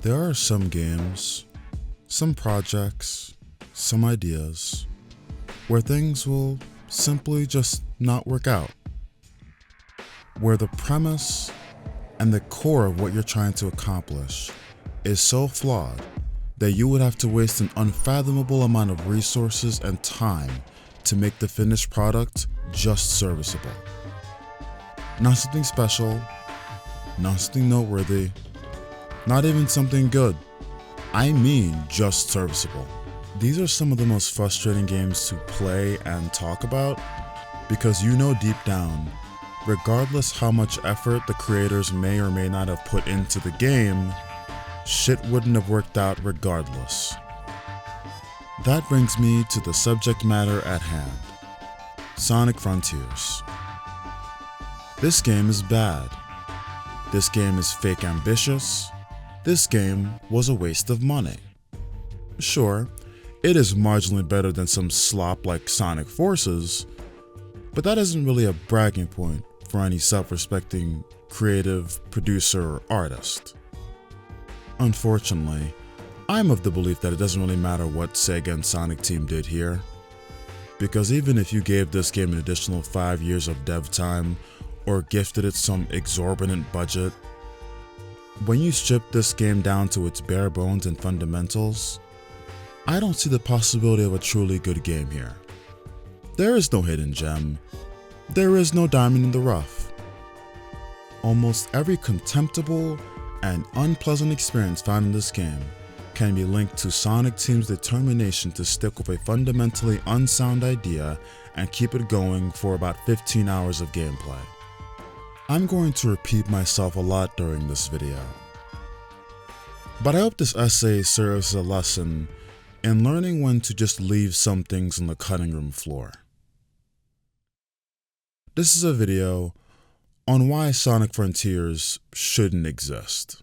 There are some games, some projects, some ideas, where things will simply just not work out. Where the premise and the core of what you're trying to accomplish is so flawed that you would have to waste an unfathomable amount of resources and time to make the finished product just serviceable. Not something special, not something noteworthy, not even something good. I mean just serviceable. These are some of the most frustrating games to play and talk about because you know deep down, regardless how much effort the creators may or may not have put into the game, shit wouldn't have worked out regardless. That brings me to the subject matter at hand, Sonic Frontiers. This game is bad. This game is fake ambitious. This game was a waste of money. Sure, it is marginally better than some slop like Sonic Forces, but that isn't really a bragging point for any self-respecting creative producer or artist. Unfortunately, I'm of the belief that it doesn't really matter what Sega and Sonic Team did here, because even if you gave this game an additional 5 years of dev time or gifted it some exorbitant budget, when you strip this game down to its bare bones and fundamentals, I don't see the possibility of a truly good game here. There is no hidden gem. There is no diamond in the rough. Almost every contemptible and unpleasant experience found in this game can be linked to Sonic Team's determination to stick with a fundamentally unsound idea and keep it going for about 15 hours of gameplay. I'm going to repeat myself a lot during this video, but I hope this essay serves as a lesson in learning when to just leave some things on the cutting room floor. This is a video on why Sonic Frontiers shouldn't exist.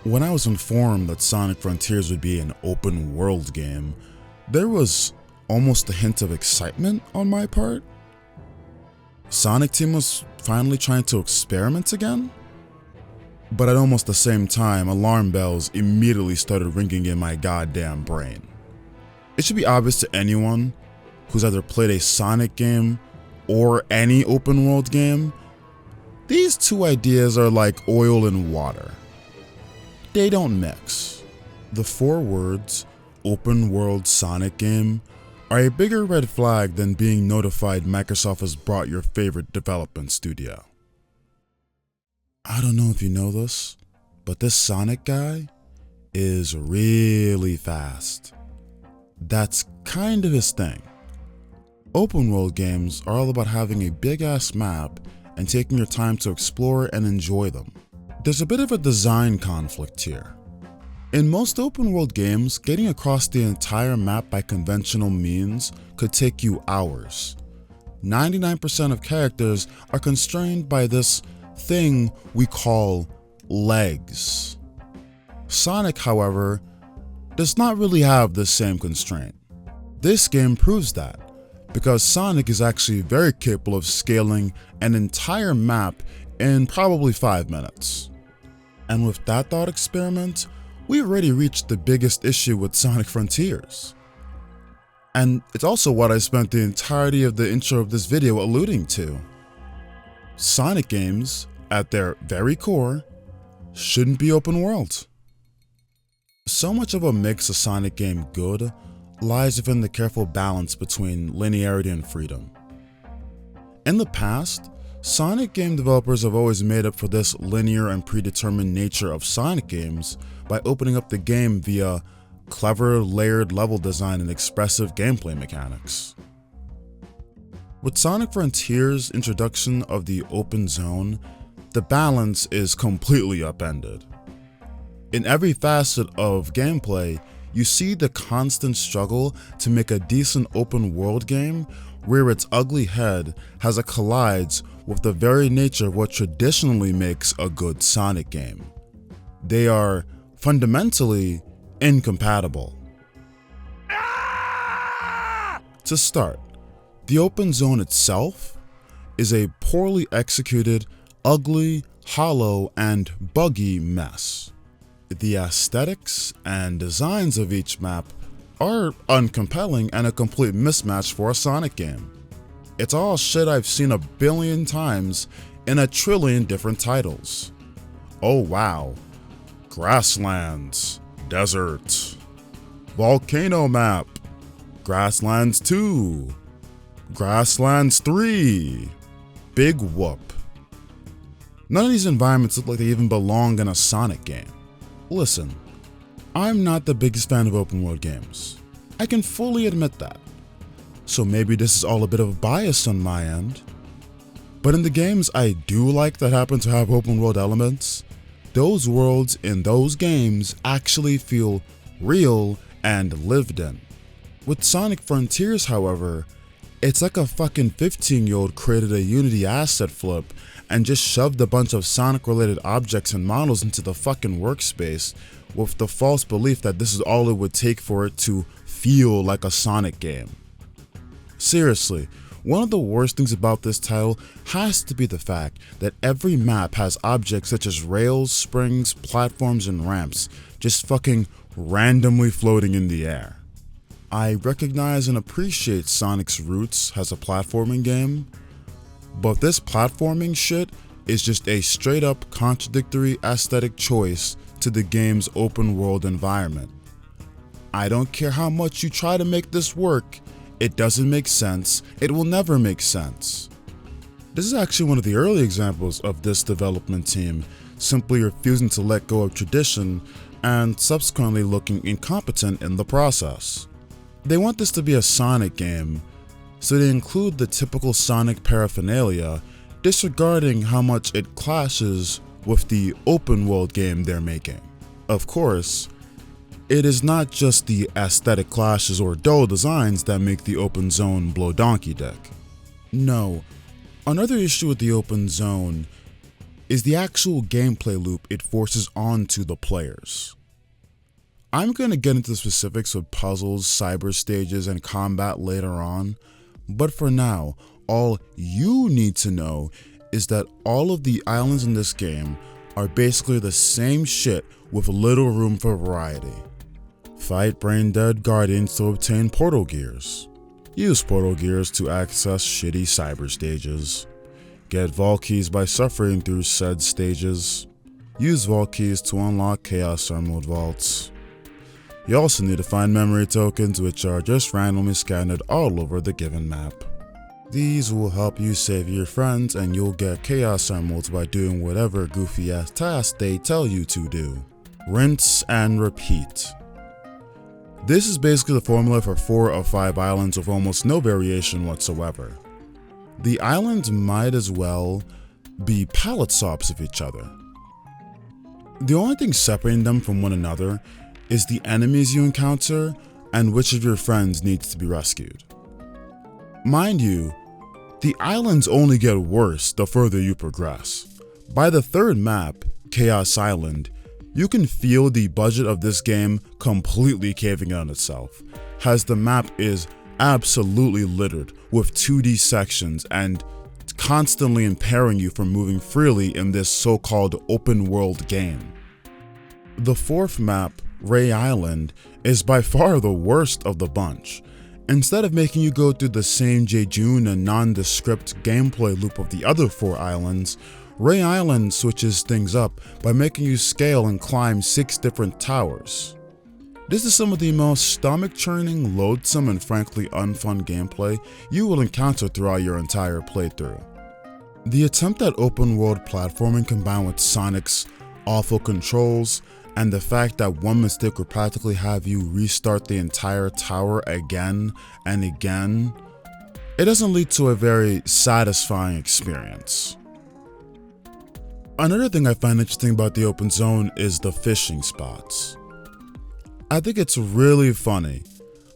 When I was informed that Sonic Frontiers would be an open world game, there was almost a hint of excitement on my part. Sonic Team was finally trying to experiment again? But at almost the same time, alarm bells immediately started ringing in my goddamn brain. It should be obvious to anyone who's either played a Sonic game or any open world game, these two ideas are like oil and water. They don't mix. The 4 words, open world Sonic game, are a bigger red flag than being notified Microsoft has brought your favorite development studio. I don't know if you know this, but this Sonic guy is really fast. That's kind of his thing. Open world games are all about having a big ass map and taking your time to explore and enjoy them. There's a bit of a design conflict here. In most open world games, getting across the entire map by conventional means could take you hours. 99% of characters are constrained by this thing we call legs. Sonic, however, does not really have the same constraint. This game proves that, because Sonic is actually very capable of scaling an entire map in probably 5 minutes. And with that thought experiment, we already reached the biggest issue with Sonic Frontiers. And it's also what I spent the entirety of the intro of this video alluding to. Sonic games, at their very core, shouldn't be open world. So much of what makes a Sonic game good lies within the careful balance between linearity and freedom. In the past, Sonic game developers have always made up for this linear and predetermined nature of Sonic games by opening up the game via clever, layered level design and expressive gameplay mechanics. With Sonic Frontiers' introduction of the open zone, the balance is completely upended. In every facet of gameplay, you see the constant struggle to make a decent open world game rear its ugly head as it collides with the very nature of what traditionally makes a good Sonic game. They are fundamentally incompatible. To start, The open zone itself is a poorly executed, ugly, hollow, and buggy mess. The aesthetics and designs of each map are uncompelling and a complete mismatch for a Sonic game. It's all shit I've seen a billion times in a trillion different titles. Oh wow, Grasslands, Desert, Volcano Map, Grasslands 2, Grasslands 3, Big Whoop. None of these environments look like they even belong in a Sonic game. Listen, I'm not the biggest fan of open world games. I can fully admit that. So maybe this is all a bit of a bias on my end. But in the games I do like that happen to have open world elements, those worlds in those games actually feel real and lived in. With Sonic Frontiers, however, it's like a fucking 15-year-old created a Unity asset flip and just shoved a bunch of Sonic-related objects and models into the fucking workspace with the false belief that this is all it would take for it to feel like a Sonic game. Seriously, one of the worst things about this title has to be the fact that every map has objects such as rails, springs, platforms, and ramps just fucking randomly floating in the air. I recognize and appreciate Sonic's roots as a platforming game, but this platforming shit is just a straight up contradictory aesthetic choice to the game's open world environment. I don't care how much you try to make this work, it doesn't make sense, it will never make sense. This is actually one of the early examples of this development team simply refusing to let go of tradition and subsequently looking incompetent in the process. They want this to be a Sonic game, so they include the typical Sonic paraphernalia, disregarding how much it clashes with the open world game they're making. Of course, it is not just the aesthetic clashes or dull designs that make the open zone blow donkey dick. No, another issue with the open zone is the actual gameplay loop it forces onto the players. I'm going to get into the specifics of puzzles, cyber stages, and combat later on, but for now, all you need to know is that all of the islands in this game are basically the same shit with little room for variety. Fight brain-dead guardians to obtain portal gears. Use portal gears to access shitty cyber stages. Get vault keys by suffering through said stages. Use vault keys to unlock Chaos Emerald vaults. You also need to find memory tokens, which are just randomly scattered all over the given map. These will help you save your friends, and you'll get Chaos Emeralds by doing whatever goofy ass task they tell you to do. Rinse and repeat. This is basically the formula for 4 of 5 islands with almost no variation whatsoever. The islands might as well be palette swaps of each other. The only thing separating them from one another is the enemies you encounter and which of your friends needs to be rescued. Mind you, the islands only get worse the further you progress. By the third map, Chaos Island, you can feel the budget of this game completely caving in on itself, as the map is absolutely littered with 2D sections and constantly impairing you from moving freely in this so-called open world game. The fourth map, Ray Island, is by far the worst of the bunch. Instead of making you go through the same Jejune and nondescript gameplay loop of the other 4 islands, Ray Island switches things up by making you scale and climb 6 different towers. This is some of the most stomach-churning, loathsome, and frankly unfun gameplay you will encounter throughout your entire playthrough. The attempt at open-world platforming combined with Sonic's awful controls and the fact that one mistake would practically have you restart the entire tower again and again, it doesn't lead to a very satisfying experience. Another thing I find interesting about the open zone is the fishing spots. I think it's really funny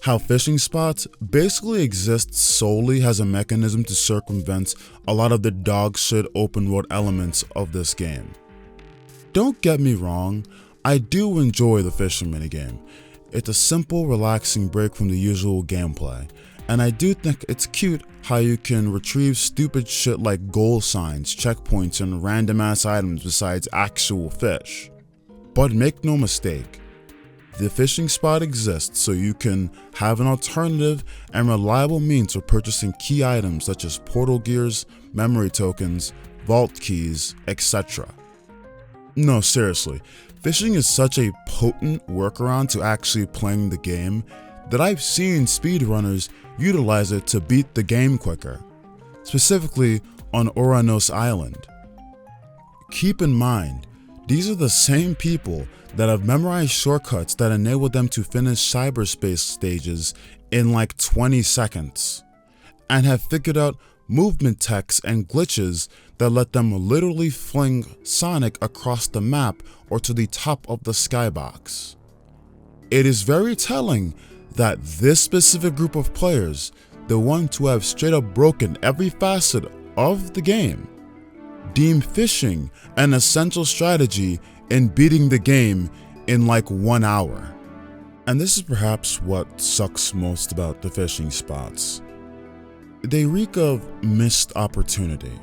how fishing spots basically exist solely as a mechanism to circumvent a lot of the dog shit open world elements of this game. Don't get me wrong, I do enjoy the fishing minigame. It's a simple, relaxing break from the usual gameplay, And I do think it's cute how you can retrieve stupid shit like goal signs, checkpoints, and random ass items besides actual fish. But make no mistake, the fishing spot exists so you can have an alternative and reliable means of purchasing key items such as portal gears, memory tokens, vault keys, etc. No, seriously, fishing is such a potent workaround to actually playing the game that I've seen speedrunners utilize it to beat the game quicker, specifically on Oranos Island. Keep in mind, these are the same people that have memorized shortcuts that enable them to finish cyberspace stages in like 20 seconds, and have figured out movement techs and glitches that let them literally fling Sonic across the map or to the top of the skybox. It is very telling that this specific group of players, the ones who have straight up broken every facet of the game, deem fishing an essential strategy in beating the game in like 1 hour. And this is perhaps what sucks most about the fishing spots. They reek of missed opportunity.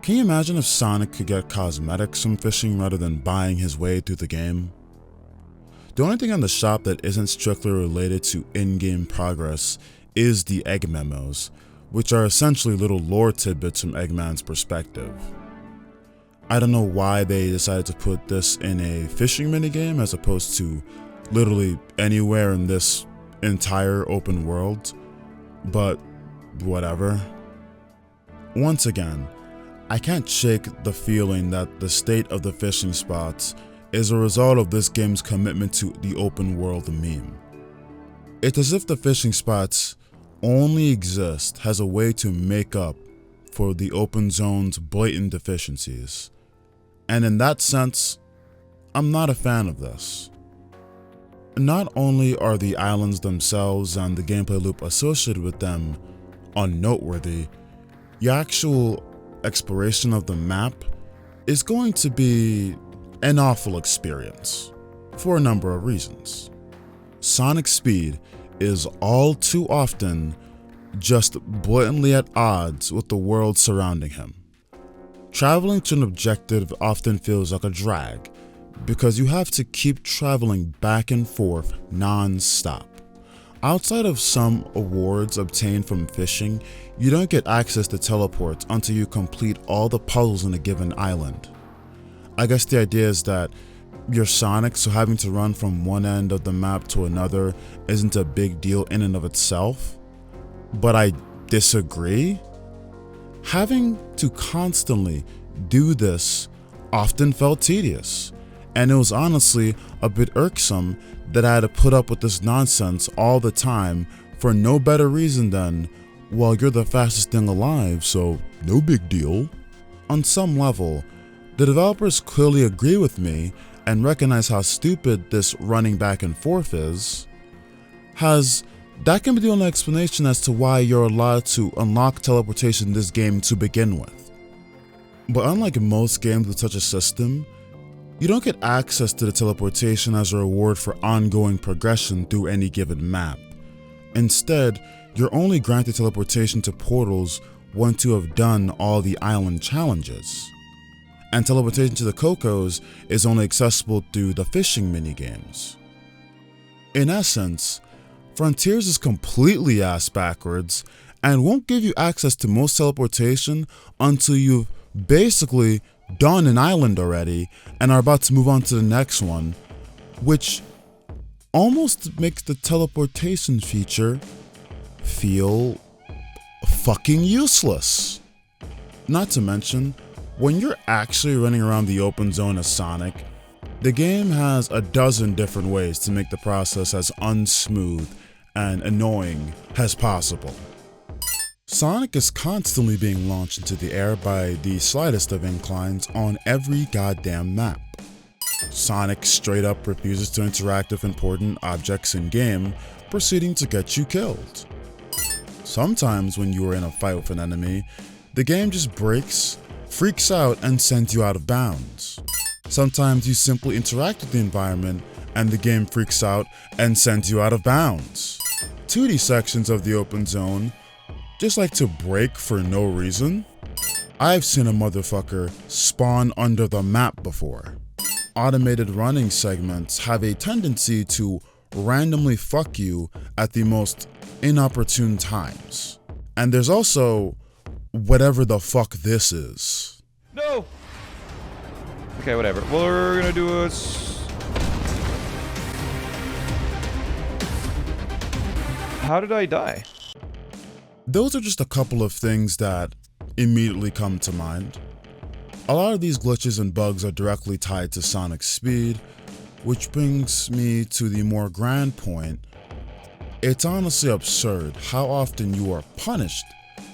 Can you imagine if Sonic could get cosmetics from fishing rather than buying his way through the game? The only thing on the shop that isn't strictly related to in-game progress is the egg memos, which are essentially little lore tidbits from Eggman's perspective. I don't know why they decided to put this in a fishing minigame as opposed to literally anywhere in this entire open world, but whatever. Once again, I can't shake the feeling that the state of the fishing spots is a result of this game's commitment to the open world meme. It's as if the fishing spots only exist as a way to make up for the open zone's blatant deficiencies. And in that sense, I'm not a fan of this. Not only are the islands themselves and the gameplay loop associated with them unnoteworthy, the actual exploration of the map is going to be an awful experience for a number of reasons. Sonic's speed is all too often just blatantly at odds with the world surrounding him. Traveling to an objective often feels like a drag because you have to keep traveling back and forth non-stop. Outside of some awards obtained from fishing, you don't get access to teleports until you complete all the puzzles in a given island. I guess the idea is that you're Sonic, so having to run from one end of the map to another isn't a big deal in and of itself. But I disagree. Having to constantly do this often felt tedious, and it was honestly a bit irksome that I had to put up with this nonsense all the time for no better reason than, well, you're the fastest thing alive, so no big deal. On some level, the developers clearly agree with me and recognize how stupid this running back and forth is. That can be the only explanation as to why you're allowed to unlock teleportation in this game to begin with. But unlike most games with such a system, you don't get access to the teleportation as a reward for ongoing progression through any given map. Instead, you're only granted teleportation to portals once you have done all the island challenges. And teleportation to the Cocos is only accessible through the fishing minigames. In essence, Frontiers is completely ass backwards and won't give you access to most teleportation until you've basically done an island already and are about to move on to the next one, which almost makes the teleportation feature feel fucking useless. Not to mention, when you're actually running around the open zone as Sonic, the game has a dozen different ways to make the process as unsmooth and annoying as possible. Sonic is constantly being launched into the air by the slightest of inclines on every goddamn map. Sonic straight up refuses to interact with important objects in game, proceeding to get you killed. Sometimes when you are in a fight with an enemy, the game just breaks, freaks out, and sends you out of bounds. Sometimes you simply interact with the environment and the game freaks out and sends you out of bounds. 2D sections of the open zone just like to break for no reason. I've seen a motherfucker spawn under the map before. Automated running segments have a tendency to randomly fuck you at the most inopportune times. And there's also whatever the fuck this is. No! Okay, whatever. We're gonna do a... How did I die? Those are just a couple of things that immediately come to mind. A lot of these glitches and bugs are directly tied to Sonic's speed, which brings me to the more grand point. It's honestly absurd how often you are punished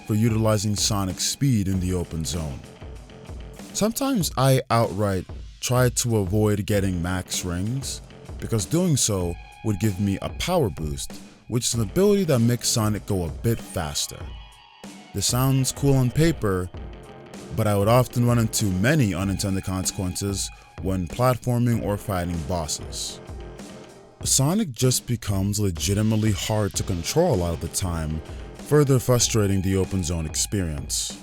for utilizing Sonic's speed in the open zone. Sometimes I outright try to avoid getting max rings, because doing so would give me a power boost, which is an ability that makes Sonic go a bit faster. This sounds cool on paper, but I would often run into many unintended consequences when platforming or fighting bosses. Sonic just becomes legitimately hard to control a lot of the time, further frustrating the open zone experience.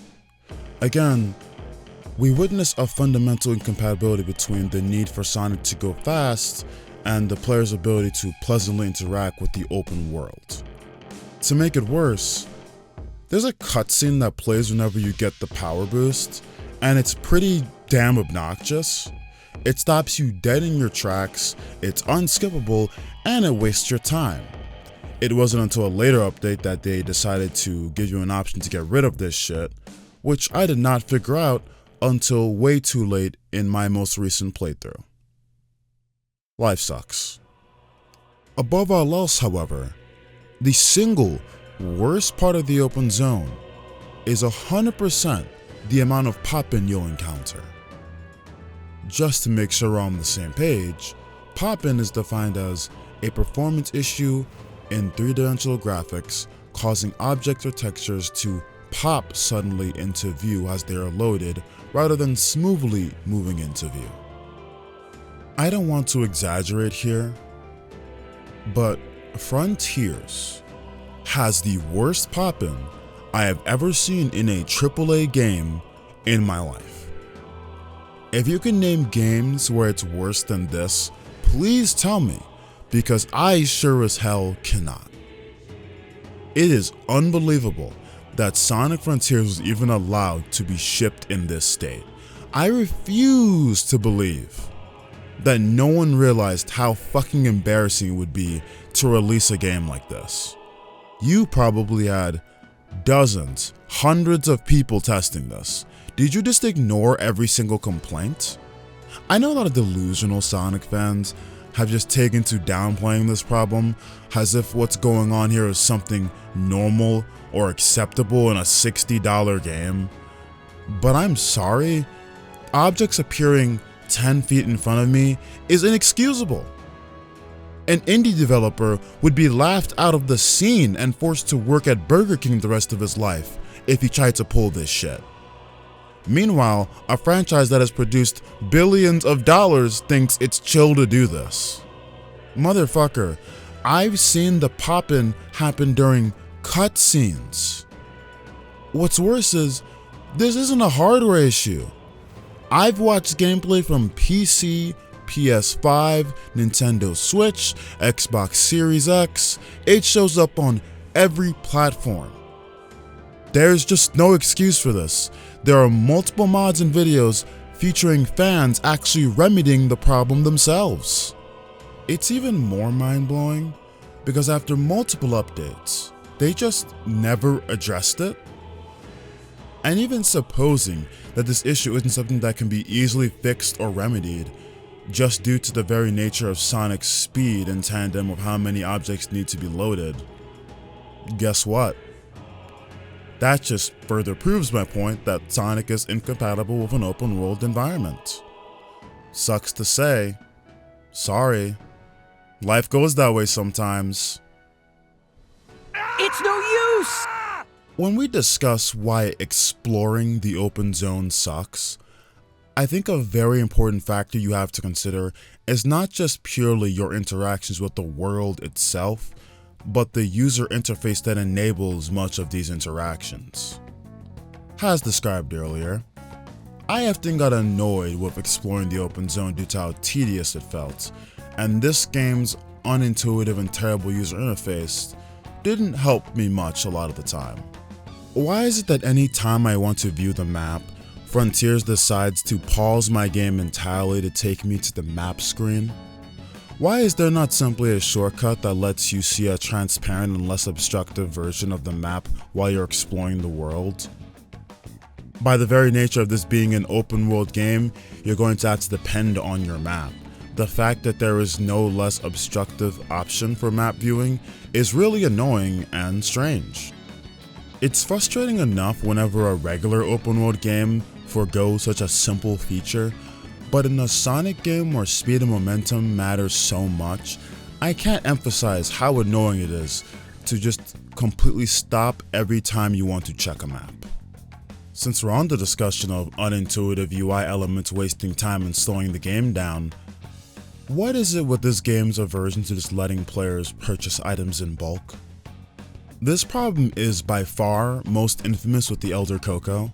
Again, we witness a fundamental incompatibility between the need for Sonic to go fast and the player's ability to pleasantly interact with the open world. To make it worse, there's a cutscene that plays whenever you get the power boost, and it's pretty damn obnoxious. It stops you dead in your tracks, it's unskippable, and it wastes your time. It wasn't until a later update that they decided to give you an option to get rid of this shit, which I did not figure out until way too late in my most recent playthrough. Life sucks. Above all else, however, the single worst part of the open zone is 100% the amount of pop-in you'll encounter. Just to make sure we're on the same page, pop-in is defined as a performance issue in three-dimensional graphics causing objects or textures to pop suddenly into view as they are loaded rather than smoothly moving into view. I don't want to exaggerate here, but Frontiers has the worst pop-in I have ever seen in a AAA game in my life. If you can name games where it's worse than this, please tell me, because I sure as hell cannot. It is unbelievable that Sonic Frontiers was even allowed to be shipped in this state. I refuse to believe that no one realized how fucking embarrassing it would be to release a game like this. You probably had dozens, hundreds of people testing this. Did you just ignore every single complaint? I know a lot of delusional Sonic fans have just taken to downplaying this problem as if what's going on here is something normal or acceptable in a $60 game. But I'm sorry, objects appearing 10 feet in front of me is inexcusable. An indie developer would be laughed out of the scene and forced to work at Burger King the rest of his life if he tried to pull this shit. Meanwhile, a franchise that has produced billions of dollars thinks it's chill to do this. Motherfucker, I've seen the pop-in happen during cutscenes. What's worse is, this isn't a hardware issue. I've watched gameplay from PC, PS5, Nintendo Switch, Xbox Series X. It shows up on every platform. There's just no excuse for this. There are multiple mods and videos featuring fans actually remedying the problem themselves. It's even more mind-blowing because after multiple updates, they just never addressed it. And even supposing that this issue isn't something that can be easily fixed or remedied, just due to the very nature of Sonic's speed in tandem with how many objects need to be loaded, guess what? That just further proves my point that Sonic is incompatible with an open world environment. Sucks to say, sorry, life goes that way sometimes. It's no use! When we discuss why exploring the open zone sucks, I think a very important factor you have to consider is not just purely your interactions with the world itself, but the user interface that enables much of these interactions. As described earlier, I often got annoyed with exploring the open zone due to how tedious it felt, and this game's unintuitive and terrible user interface didn't help me much a lot of the time. Why is it that any time I want to view the map, Frontiers decides to pause my game entirely to take me to the map screen? Why is there not simply a shortcut that lets you see a transparent and less obstructive version of the map while you're exploring the world? By the very nature of this being an open world game, you're going to have to depend on your map. The fact that there is no less obstructive option for map viewing is really annoying and strange. It's frustrating enough whenever a regular open world game forgoes such a simple feature, but in a Sonic game where speed and momentum matters so much, I can't emphasize how annoying it is to just completely stop every time you want to check a map. Since we're on the discussion of unintuitive UI elements wasting time and slowing the game down, what is it with this game's aversion to just letting players purchase items in bulk? This problem is by far most infamous with the Elder Coco.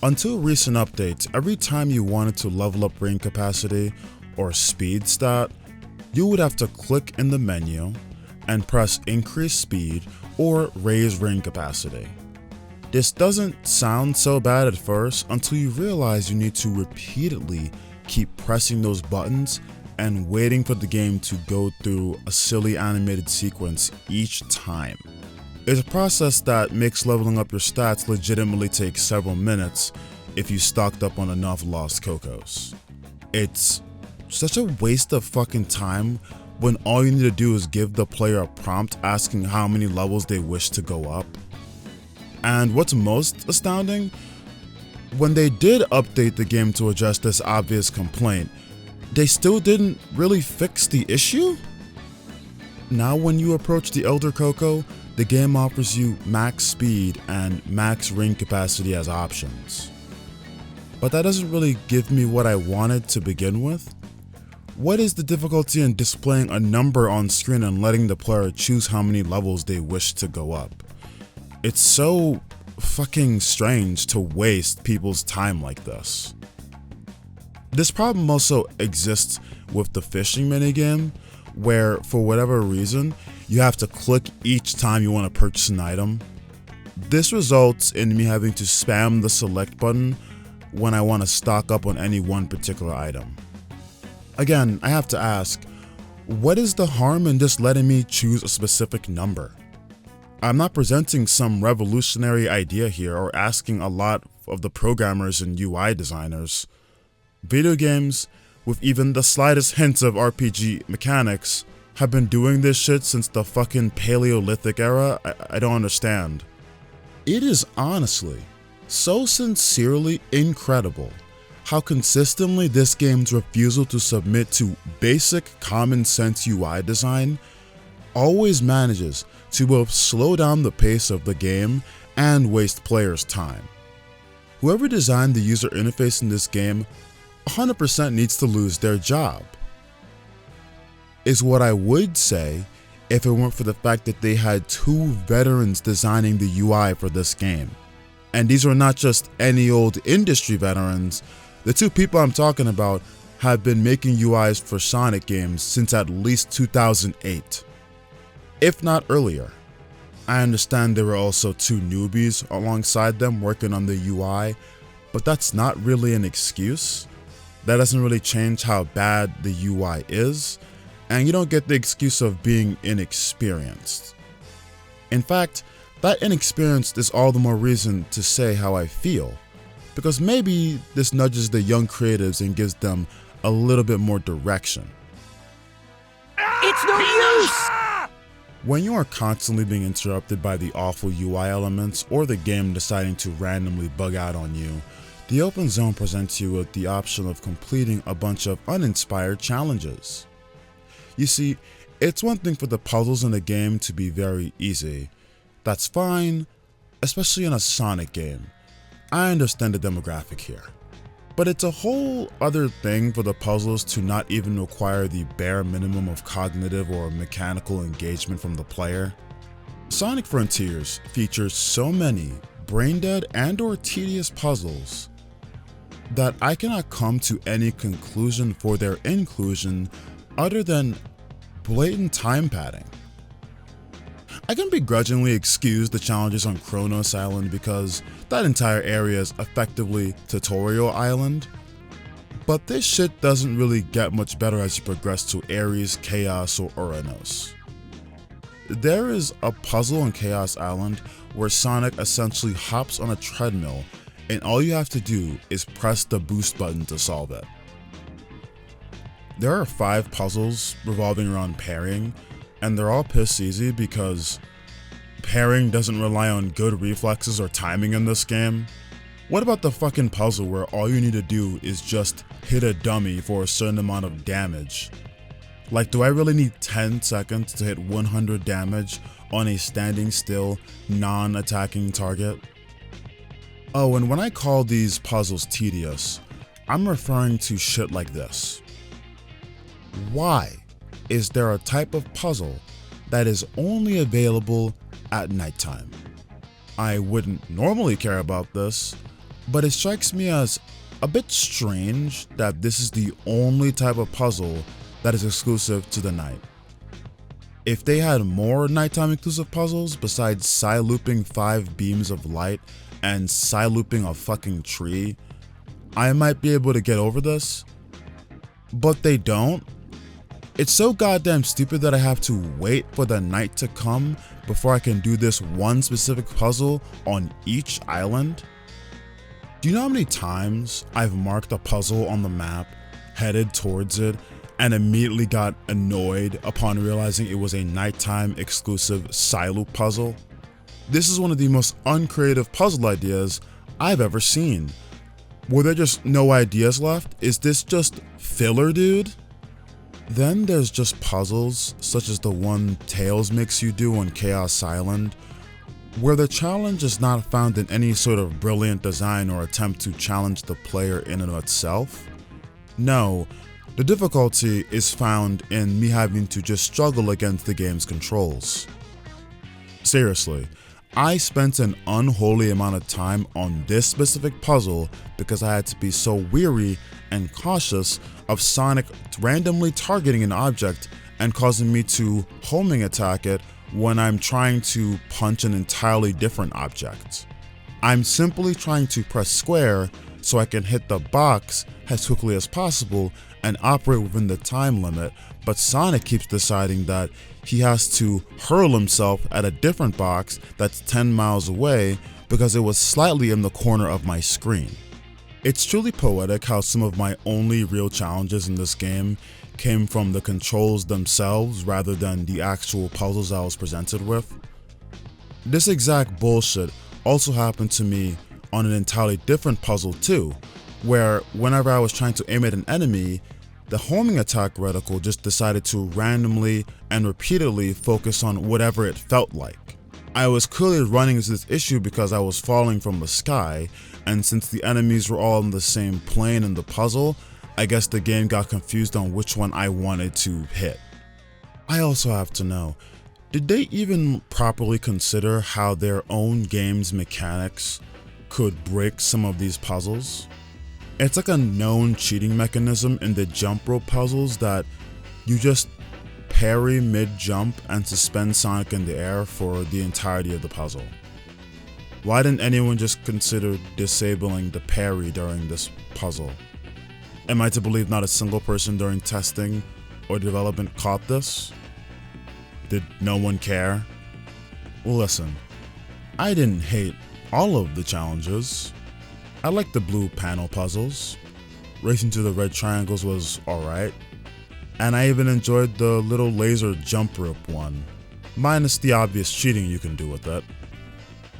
Until recent updates, every time you wanted to level up ring capacity or speed stat, you would have to click in the menu and press increase speed or raise ring capacity. This doesn't sound so bad at first until you realize you need to repeatedly keep pressing those buttons and waiting for the game to go through a silly animated sequence each time. It's a process that makes leveling up your stats legitimately take several minutes if you stocked up on enough Lost Cocos. It's such a waste of fucking time when all you need to do is give the player a prompt asking how many levels they wish to go up. And what's most astounding, when they did update the game to address this obvious complaint, they still didn't really fix the issue? Now when you approach the Elder Coco, the game offers you max speed and max ring capacity as options. But that doesn't really give me what I wanted to begin with. What is the difficulty in displaying a number on screen and letting the player choose how many levels they wish to go up? It's so fucking strange to waste people's time like this. This problem also exists with the fishing minigame, where for whatever reason, you have to click each time you want to purchase an item. This results in me having to spam the select button when I want to stock up on any one particular item. Again, I have to ask, what is the harm in just letting me choose a specific number? I'm not presenting some revolutionary idea here or asking a lot of the programmers and UI designers. Video games, with even the slightest hints of RPG mechanics, have been doing this shit since the fucking Paleolithic era. I don't understand. It is honestly so sincerely incredible how consistently this game's refusal to submit to basic common sense UI design always manages to both slow down the pace of the game and waste players' time. Whoever designed the user interface in this game 100% needs to lose their job, is what I would say if it weren't for the fact that they had two veterans designing the UI for this game. And these are not just any old industry veterans. The two people I'm talking about have been making UIs for Sonic games since at least 2008, if not earlier. I understand there were also two newbies alongside them working on the UI, but that's not really an excuse. That doesn't really change how bad the UI is, and you don't get the excuse of being inexperienced. In fact, that inexperienced is all the more reason to say how I feel, because maybe this nudges the young creatives and gives them a little bit more direction. It's no use! When you are constantly being interrupted by the awful UI elements or the game deciding to randomly bug out on you, the open zone presents you with the option of completing a bunch of uninspired challenges. You see, it's one thing for the puzzles in the game to be very easy. That's fine, especially in a Sonic game. I understand the demographic here. But it's a whole other thing for the puzzles to not even require the bare minimum of cognitive or mechanical engagement from the player. Sonic Frontiers features so many brain-dead and/or tedious puzzles that I cannot come to any conclusion for their inclusion other than blatant time padding. I can begrudgingly excuse the challenges on Kronos Island because that entire area is effectively Tutorial Island, but this shit doesn't really get much better as you progress to Ares, Chaos, or Uranos. There is a puzzle on Chaos Island where Sonic essentially hops on a treadmill and all you have to do is press the boost button to solve it. There are 5 puzzles revolving around parrying, and they're all piss easy because parrying doesn't rely on good reflexes or timing in this game. What about the fucking puzzle where all you need to do is just hit a dummy for a certain amount of damage? Like, do I really need 10 seconds to hit 100 damage on a standing still, non-attacking target? Oh, and when I call these puzzles tedious, I'm referring to shit like this. Why is there a type of puzzle that is only available at nighttime? I wouldn't normally care about this, but it strikes me as a bit strange that this is the only type of puzzle that is exclusive to the night. If they had more nighttime exclusive puzzles besides side looping 5 beams of light and side looping a fucking tree, I might be able to get over this, but they don't. It's so goddamn stupid that I have to wait for the night to come before I can do this one specific puzzle on each island. Do you know how many times I've marked a puzzle on the map, headed towards it, and immediately got annoyed upon realizing it was a nighttime exclusive side loop puzzle? This is one of the most uncreative puzzle ideas I've ever seen. Were there just no ideas left? Is this just filler, dude? Then there's just puzzles, such as the one Tails makes you do on Chaos Island, where the challenge is not found in any sort of brilliant design or attempt to challenge the player in and of itself. No, the difficulty is found in me having to just struggle against the game's controls. Seriously, I spent an unholy amount of time on this specific puzzle because I had to be so weary and cautious of Sonic randomly targeting an object and causing me to homing attack it when I'm trying to punch an entirely different object. I'm simply trying to press square so I can hit the box as quickly as possible and operate within the time limit, but Sonic keeps deciding that he has to hurl himself at a different box that's 10 miles away because it was slightly in the corner of my screen. It's truly poetic how some of my only real challenges in this game came from the controls themselves rather than the actual puzzles I was presented with. This exact bullshit also happened to me on an entirely different puzzle too, where whenever I was trying to aim at an enemy, the homing attack reticle just decided to randomly and repeatedly focus on whatever it felt like. I was clearly running into this issue because I was falling from the sky, and since the enemies were all in the same plane in the puzzle, I guess the game got confused on which one I wanted to hit. I also have to know, did they even properly consider how their own game's mechanics could break some of these puzzles? It's like a known cheating mechanism in the jump rope puzzles that you just parry mid-jump and suspend Sonic in the air for the entirety of the puzzle. Why didn't anyone just consider disabling the parry during this puzzle? Am I to believe not a single person during testing or development caught this? Did no one care? Well, listen, I didn't hate all of the challenges. I liked the blue panel puzzles. Racing to the red triangles was alright. And I even enjoyed the little laser jump rope one, minus the obvious cheating you can do with it.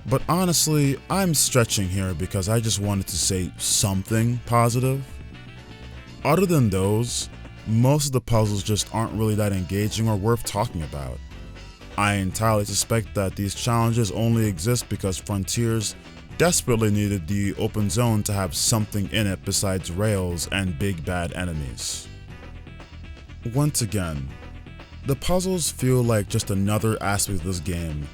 But honestly, I'm stretching here because I just wanted to say something positive. Other than those, most of the puzzles just aren't really that engaging or worth talking about. I entirely suspect that these challenges only exist because Frontiers desperately needed the open zone to have something in it besides rails and big bad enemies. Once again, the puzzles feel like just another aspect of this game,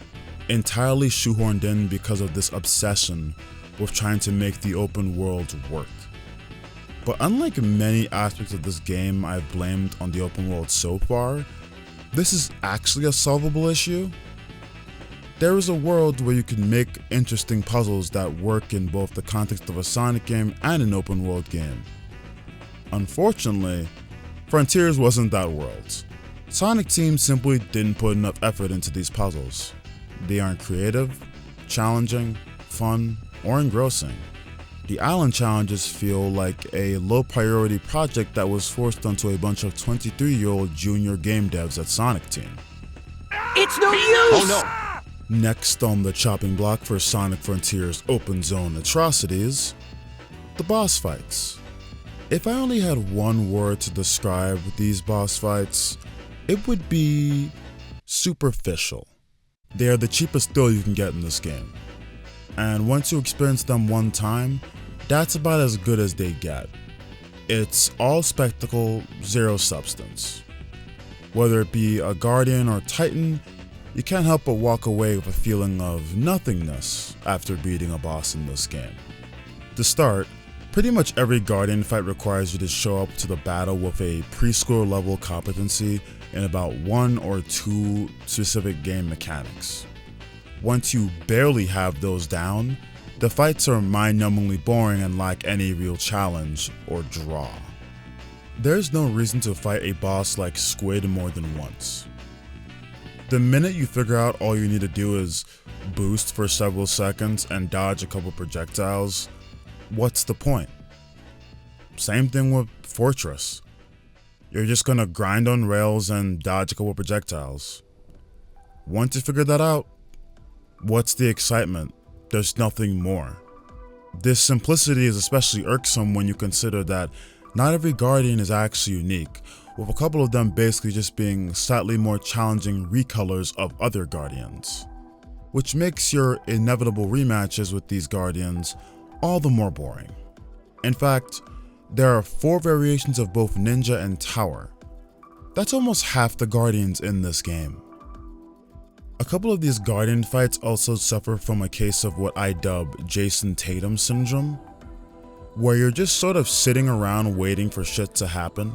entirely shoehorned in because of this obsession with trying to make the open world work. But unlike many aspects of this game I've blamed on the open world so far, this is actually a solvable issue. There is a world where you can make interesting puzzles that work in both the context of a Sonic game and an open world game. Unfortunately, Frontiers wasn't that world. Sonic Team simply didn't put enough effort into these puzzles. They aren't creative, challenging, fun, or engrossing. The island challenges feel like a low priority project that was forced onto a bunch of 23-year-old junior game devs at Sonic Team. It's no use! Oh no! Next on the chopping block for Sonic Frontiers open zone atrocities, the boss fights. If I only had one word to describe these boss fights, it would be superficial. They are the cheapest thrill you can get in this game. And once you experience them one time, that's about as good as they get. It's all spectacle, zero substance. Whether it be a Guardian or Titan, you can't help but walk away with a feeling of nothingness after beating a boss in this game. To start, pretty much every Guardian fight requires you to show up to the battle with a preschool level competency in about 1 or 2 specific game mechanics. Once you barely have those down, the fights are mind-numbingly boring and lack any real challenge or draw. There's no reason to fight a boss like Squid more than once. The minute you figure out all you need to do is boost for several seconds and dodge a couple projectiles, what's the point? Same thing with Fortress. You're just gonna grind on rails and dodge a couple projectiles. Once you figure that out, what's the excitement? There's nothing more. This simplicity is especially irksome when you consider that not every Guardian is actually unique, with a couple of them basically just being slightly more challenging recolors of other Guardians, which makes your inevitable rematches with these Guardians all the more boring. In fact, there are 4 variations of both Ninja and Tower. That's almost half the Guardians in this game. A couple of these Guardian fights also suffer from a case of what I dub Jason Tatum syndrome, where you're just sort of sitting around waiting for shit to happen.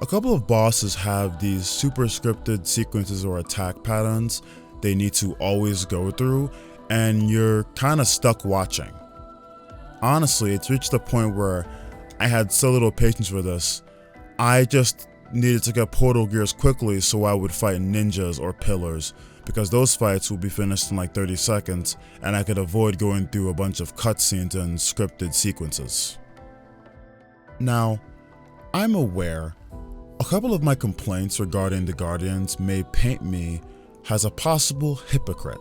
A couple of bosses have these super scripted sequences or attack patterns they need to always go through, and you're kinda stuck watching. Honestly, it's reached a point where I had so little patience for this, I just needed to get Portal Gears quickly so I would fight ninjas or pillars, because those fights would be finished in like 30 seconds and I could avoid going through a bunch of cutscenes and scripted sequences. Now, I'm aware a couple of my complaints regarding the Guardians may paint me as a possible hypocrite.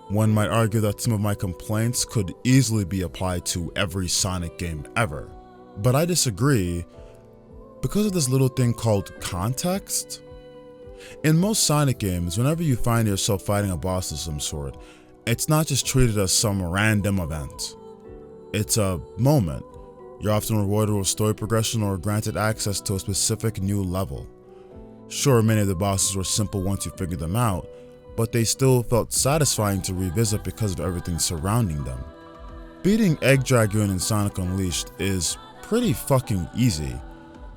One might argue that some of my complaints could easily be applied to every Sonic game ever, but I disagree because of this little thing called context. In most Sonic games, whenever you find yourself fighting a boss of some sort, it's not just treated as some random event. It's a moment. You're often rewarded with story progression or granted access to a specific new level. Sure, many of the bosses were simple once you figured them out, but they still felt satisfying to revisit because of everything surrounding them. Beating Egg Dragoon in Sonic Unleashed is pretty fucking easy.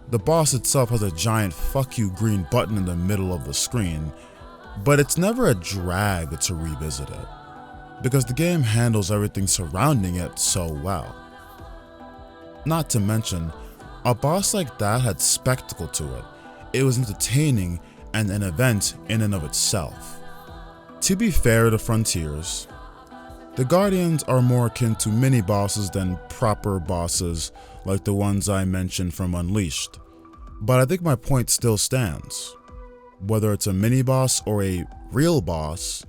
The boss itself has a giant fuck you green button in the middle of the screen, but it's never a drag to revisit it, because the game handles everything surrounding it so well. Not to mention, a boss like that had spectacle to it. It was entertaining and an event in and of itself. To be fair to Frontiers, the Guardians are more akin to mini-bosses than proper bosses like the ones I mentioned from Unleashed. But I think my point still stands. Whether it's a mini-boss or a real boss,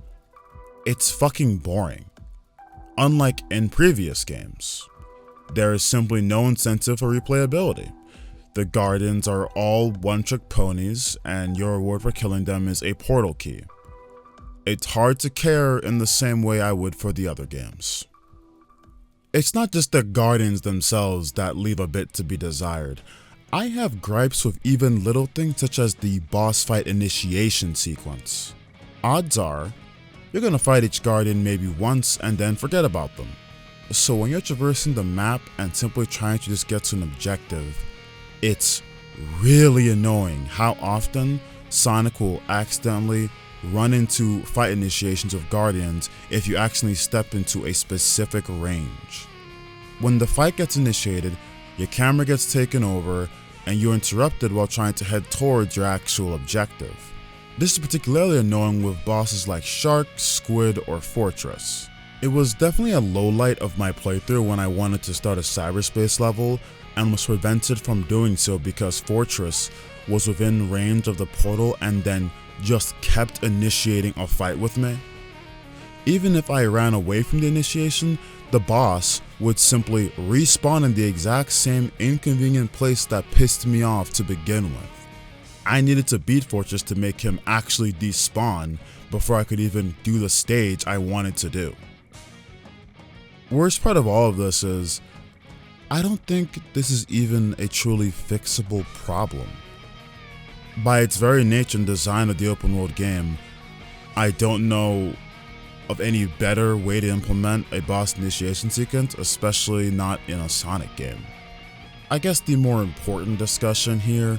it's fucking boring. Unlike in previous games, there is simply no incentive for replayability. The Guardians are all one-trick ponies, and your reward for killing them is a portal key. It's hard to care in the same way I would for the other games. It's not just the Guardians themselves that leave a bit to be desired. I have gripes with even little things such as the boss fight initiation sequence. Odds are, you're gonna fight each Guardian maybe once and then forget about them. So when you're traversing the map and simply trying to just get to an objective, it's really annoying how often Sonic will accidentally run into fight initiations of Guardians if you accidentally step into a specific range. When the fight gets initiated, your camera gets taken over and you're interrupted while trying to head towards your actual objective. This is particularly annoying with bosses like Shark, Squid, or Fortress. It was definitely a lowlight of my playthrough when I wanted to start a cyberspace level and was prevented from doing so because Fortress was within range of the portal and then just kept initiating a fight with me. Even if I ran away from the initiation, the boss would simply respawn in the exact same inconvenient place that pissed me off to begin with. I needed to beat Fortress to make him actually despawn before I could even do the stage I wanted to do. Worst part of all of this is, I don't think this is even a truly fixable problem. By its very nature and design of the open world game, I don't know of any better way to implement a boss initiation sequence, especially not in a Sonic game. I guess the more important discussion here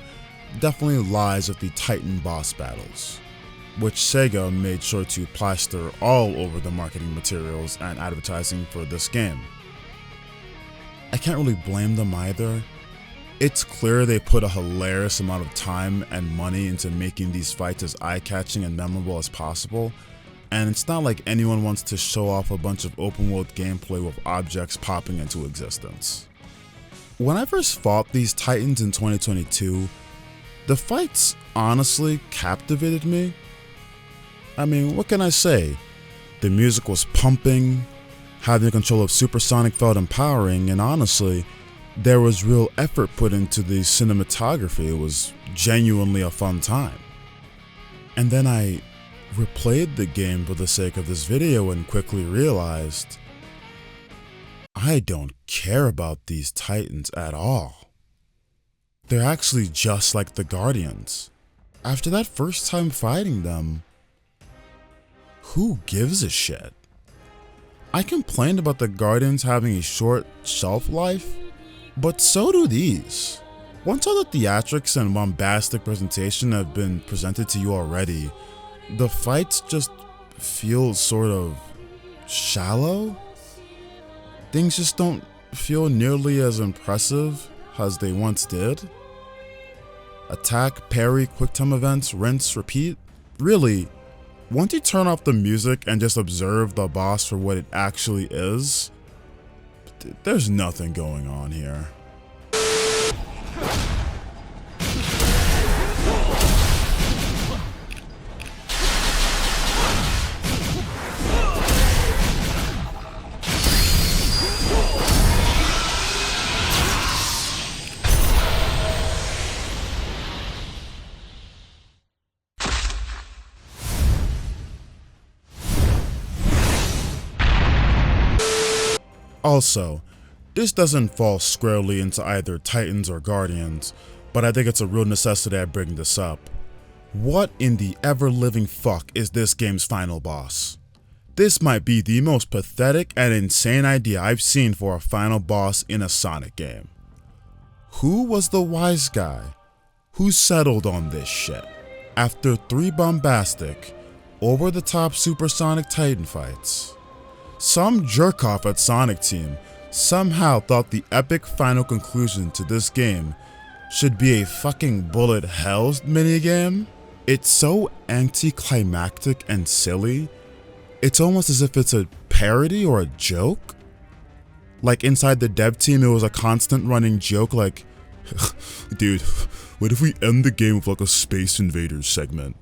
definitely lies with the Titan boss battles, which Sega made sure to plaster all over the marketing materials and advertising for this game. I can't really blame them either. It's clear they put a hilarious amount of time and money into making these fights as eye-catching and memorable as possible, and it's not like anyone wants to show off a bunch of open world gameplay with objects popping into existence. When I first fought these Titans in 2022, the fights honestly captivated me. I mean, what can I say? The music was pumping, having control of Supersonic felt empowering, and honestly, there was real effort put into the cinematography. It was genuinely a fun time. And then I replayed the game for the sake of this video and quickly realized I don't care about these Titans at all. They're actually just like the Guardians. After that first time fighting them, who gives a shit? I complained about the Guardians having a short shelf life, but so do these. Once all the theatrics and bombastic presentation have been presented to you already, the fights just feel sort of shallow. Things just don't feel nearly as impressive as they once did. Attack, parry, quick time events, rinse, repeat. Really, once you turn off the music and just observe the boss for what it actually is, there's nothing going on here. Also, this doesn't fall squarely into either Titans or Guardians, but I think it's a real necessity I bring this up. What in the ever-living fuck is this game's final boss? This might be the most pathetic and insane idea I've seen for a final boss in a Sonic game. Who was the wise guy who settled on this shit? After 3 bombastic, over-the-top supersonic Titan fights, some jerk-off at Sonic Team somehow thought the epic final conclusion to this game should be a fucking bullet hells minigame. It's so anticlimactic and silly, it's almost as if it's a parody or a joke. Like inside the dev team it was a constant running joke like, dude, what if we end the game with like a Space Invaders segment?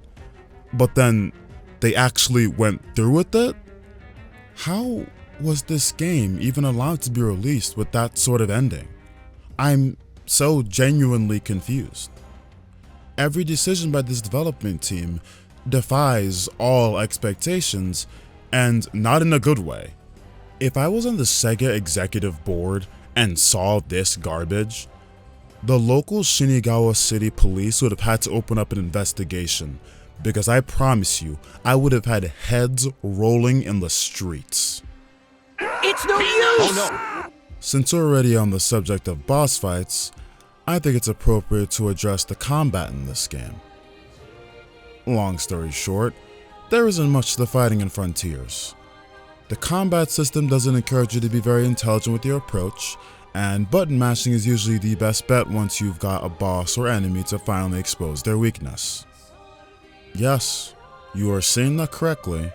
But then they actually went through with it? How was this game even allowed to be released with that sort of ending? I'm so genuinely confused. Every decision by this development team defies all expectations, and not in a good way. If I was on the Sega executive board and saw this garbage, the local Shinagawa City police would have had to open up an investigation, because I promise you, I would have had heads rolling in the streets. It's no use! Oh no! Since we're already on the subject of boss fights, I think it's appropriate to address the combat in this game. Long story short, there isn't much to the fighting in Frontiers. The combat system doesn't encourage you to be very intelligent with your approach, and button mashing is usually the best bet once you've got a boss or enemy to finally expose their weakness. Yes, you are saying that correctly.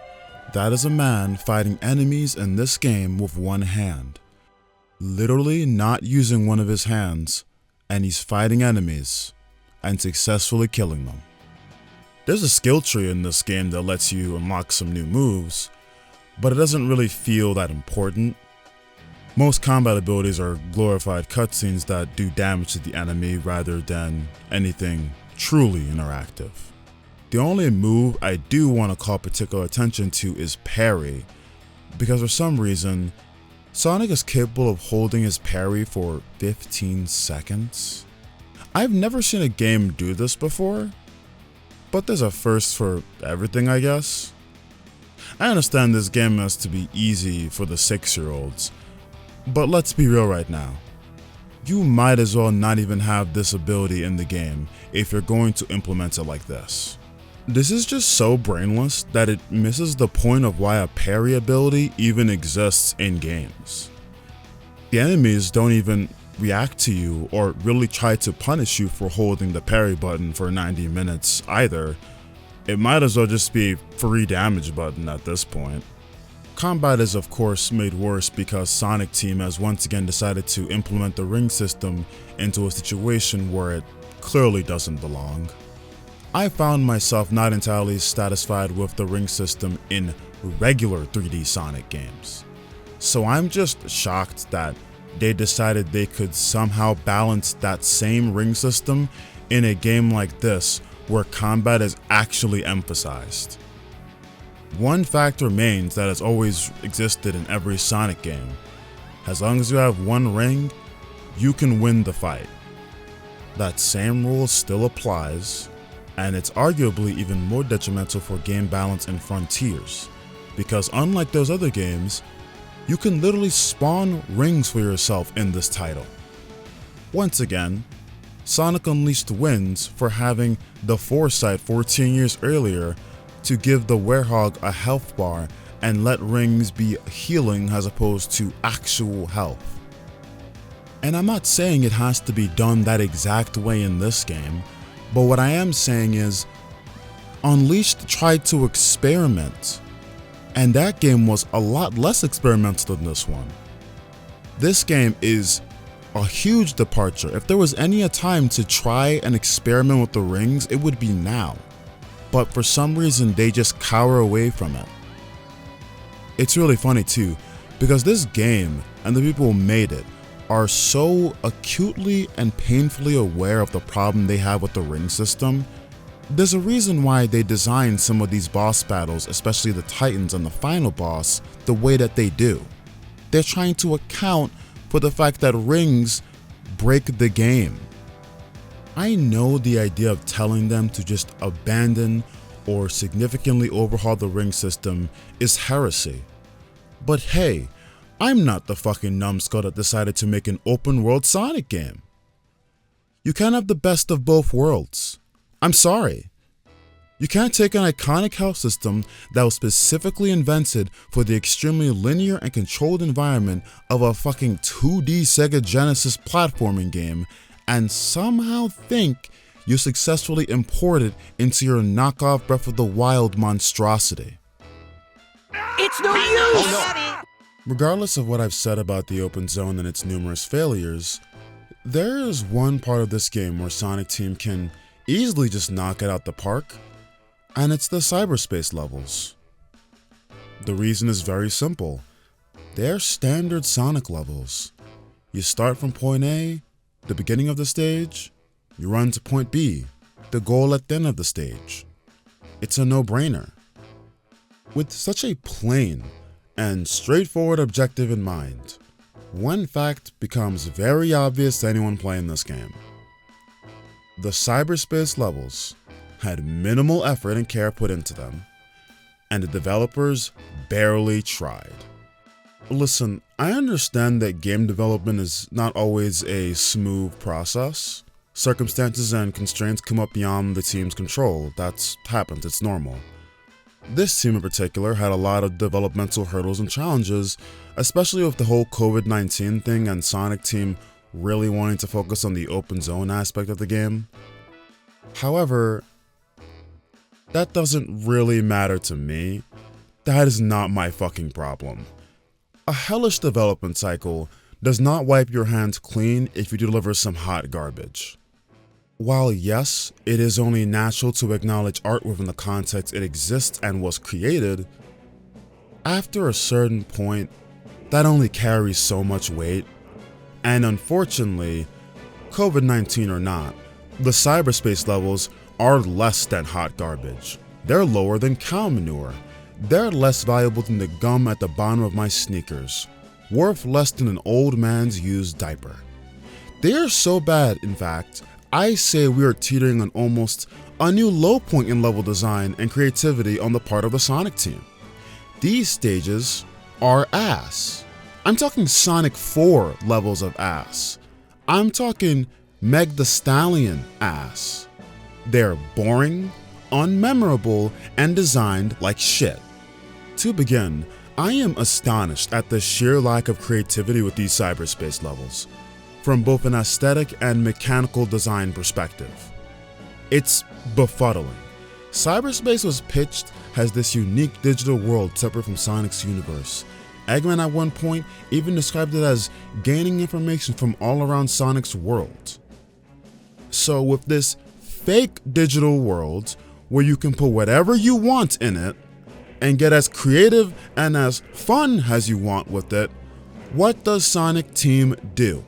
That is a man fighting enemies in this game with one hand. Literally not using one of his hands, and he's fighting enemies and successfully killing them. There's a skill tree in this game that lets you unlock some new moves, but it doesn't really feel that important. Most combat abilities are glorified cutscenes that do damage to the enemy rather than anything truly interactive. The only move I do want to call particular attention to is parry, because for some reason, Sonic is capable of holding his parry for 15 seconds. I've never seen a game do this before, but there's a first for everything, I guess. I understand this game has to be easy for the 6-year-olds, but let's be real right now. You might as well not even have this ability in the game if you're going to implement it like this. This is just so brainless that it misses the point of why a parry ability even exists in games. The enemies don't even react to you or really try to punish you for holding the parry button for 90 minutes either. It might as well just be free damage button at this point. Combat is of course made worse because Sonic Team has once again decided to implement the ring system into a situation where it clearly doesn't belong. I found myself not entirely satisfied with the ring system in regular 3D Sonic games. So I'm just shocked that they decided they could somehow balance that same ring system in a game like this where combat is actually emphasized. One fact remains that has always existed in every Sonic game. As long as you have one ring, you can win the fight. That same rule still applies, and it's arguably even more detrimental for game balance in Frontiers, because unlike those other games, you can literally spawn rings for yourself in this title. Once again, Sonic Unleashed wins for having the foresight 14 years earlier to give the Werehog a health bar and let rings be healing as opposed to actual health. And I'm not saying it has to be done that exact way in this game, but what I am saying is, Unleashed tried to experiment, and that game was a lot less experimental than this one. This game is a huge departure. If there was any time to try and experiment with the rings, it would be now. But for some reason, they just cower away from it. It's really funny too, because this game and the people who made it are so acutely and painfully aware of the problem they have with the ring system. There's a reason why they designed some of these boss battles, especially the Titans and the final boss, the way that they do. They're trying to account for the fact that rings break the game. I know the idea of telling them to just abandon or significantly overhaul the ring system is heresy. But hey, I'm not the fucking numbskull that decided to make an open world Sonic game. You can't have the best of both worlds. I'm sorry. You can't take an iconic health system that was specifically invented for the extremely linear and controlled environment of a fucking 2D Sega Genesis platforming game and somehow think you successfully import it into your knockoff Breath of the Wild monstrosity. It's no use! Oh, no. Regardless of what I've said about the open zone and its numerous failures, there is one part of this game where Sonic Team can easily just knock it out the park, and it's the cyberspace levels. The reason is very simple. They're standard Sonic levels. You start from point A, the beginning of the stage, you run to point B, the goal at the end of the stage. It's a no-brainer. With such a plain and straightforward objective in mind, one fact becomes very obvious to anyone playing this game. The cyberspace levels had minimal effort and care put into them, and the developers barely tried. Listen, I understand that game development is not always a smooth process. Circumstances and constraints come up beyond the team's control. That happens, it's normal. This team in particular had a lot of developmental hurdles and challenges, especially with the whole COVID-19 thing and Sonic Team really wanting to focus on the open zone aspect of the game. However, that doesn't really matter to me. That is not my fucking problem. A hellish development cycle does not wipe your hands clean if you deliver some hot garbage. While yes, it is only natural to acknowledge art within the context it exists and was created, after a certain point, that only carries so much weight. And unfortunately, COVID-19 or not, the cyberspace levels are less than hot garbage. They're lower than cow manure. They're less valuable than the gum at the bottom of my sneakers, worth less than an old man's used diaper. They are so bad, in fact, I say we are teetering on almost a new low point in level design and creativity on the part of the Sonic team. These stages are ass. I'm talking Sonic 4 levels of ass. I'm talking Meg the Stallion ass. They're boring, unmemorable, and designed like shit. To begin, I am astonished at the sheer lack of creativity with these cyberspace levels, from both an aesthetic and mechanical design perspective. It's befuddling. Cyberspace was pitched as this unique digital world separate from Sonic's universe. Eggman at one point even described it as gaining information from all around Sonic's world. So with this fake digital world where you can put whatever you want in it and get as creative and as fun as you want with it, what does Sonic Team do?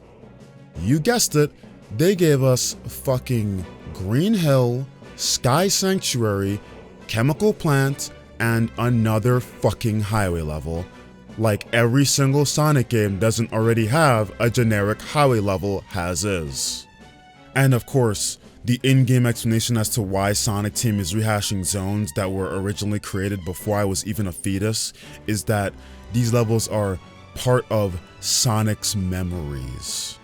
You guessed it, they gave us fucking Green Hill, Sky Sanctuary, Chemical Plant, and another fucking highway level. Like every single Sonic game doesn't already have a generic highway level as is. And of course, the in-game explanation as to why Sonic Team is rehashing zones that were originally created before I was even a fetus is that these levels are part of Sonic's memories.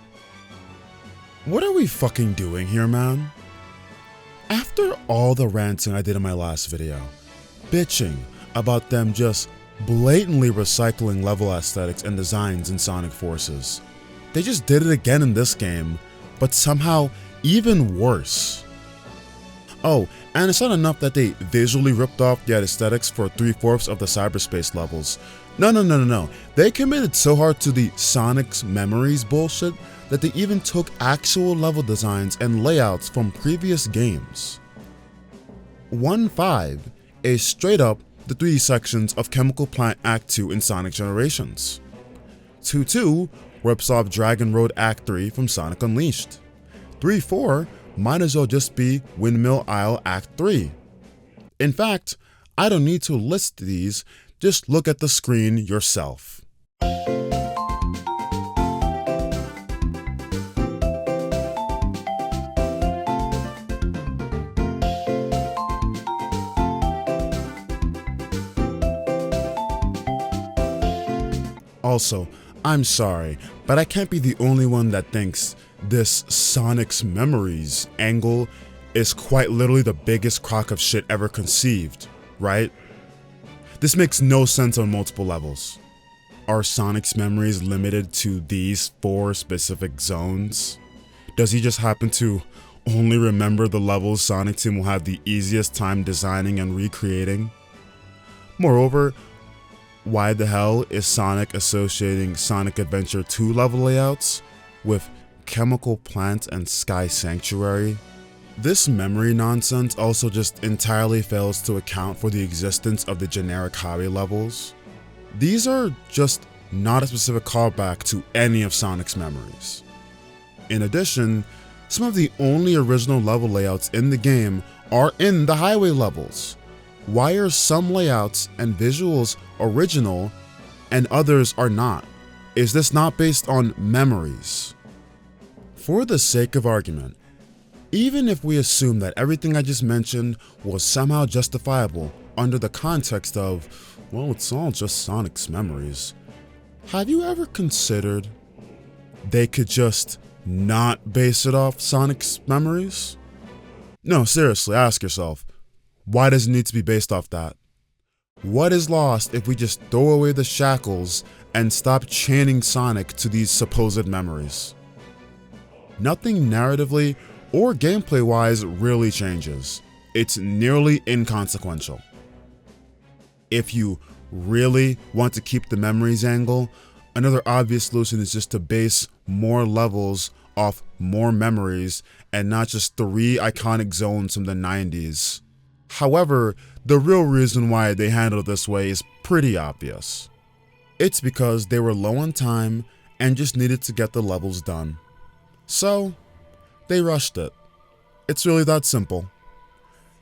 What are we fucking doing here, man? After all the ranting I did in my last video, bitching about them just blatantly recycling level aesthetics and designs in Sonic Forces, they just did it again in this game, but somehow even worse. Oh, and it's not enough that they visually ripped off the aesthetics for 3/4 of the cyberspace levels. No. They committed so hard to the Sonic's memories bullshit that they even took actual level designs and layouts from previous games. 1-5 is straight up the 3D sections of Chemical Plant Act 2 in Sonic Generations. 2-2 rips off Dragon Road Act 3 from Sonic Unleashed. 3-4 might as well just be Windmill Isle Act 3. In fact, I don't need to list these, just look at the screen yourself. Also, I'm sorry, but I can't be the only one that thinks this Sonic's Memories angle is quite literally the biggest crock of shit ever conceived, right? This makes no sense on multiple levels. Are Sonic's memories limited to these 4 specific zones? Does he just happen to only remember the levels Sonic Team will have the easiest time designing and recreating? Moreover, why the hell is Sonic associating Sonic Adventure 2 level layouts with Chemical Plant and Sky Sanctuary? This memory nonsense also just entirely fails to account for the existence of the generic highway levels. These are just not a specific callback to any of Sonic's memories. In addition, some of the only original level layouts in the game are in the highway levels. Why are some layouts and visuals original and others are not? Is this not based on memories? For the sake of argument, even if we assume that everything I just mentioned was somehow justifiable under the context of, well, it's all just Sonic's memories, have you ever considered they could just not base it off Sonic's memories? No, seriously, ask yourself, why does it need to be based off that? What is lost if we just throw away the shackles and stop chaining Sonic to these supposed memories? Nothing narratively or gameplay-wise really changes. It's nearly inconsequential. If you really want to keep the memories angle, another obvious solution is just to base more levels off more memories and not just 3 iconic zones from the 90s. However, the real reason why they handled it this way is pretty obvious. It's because they were low on time and just needed to get the levels done. So, they rushed it. It's really that simple.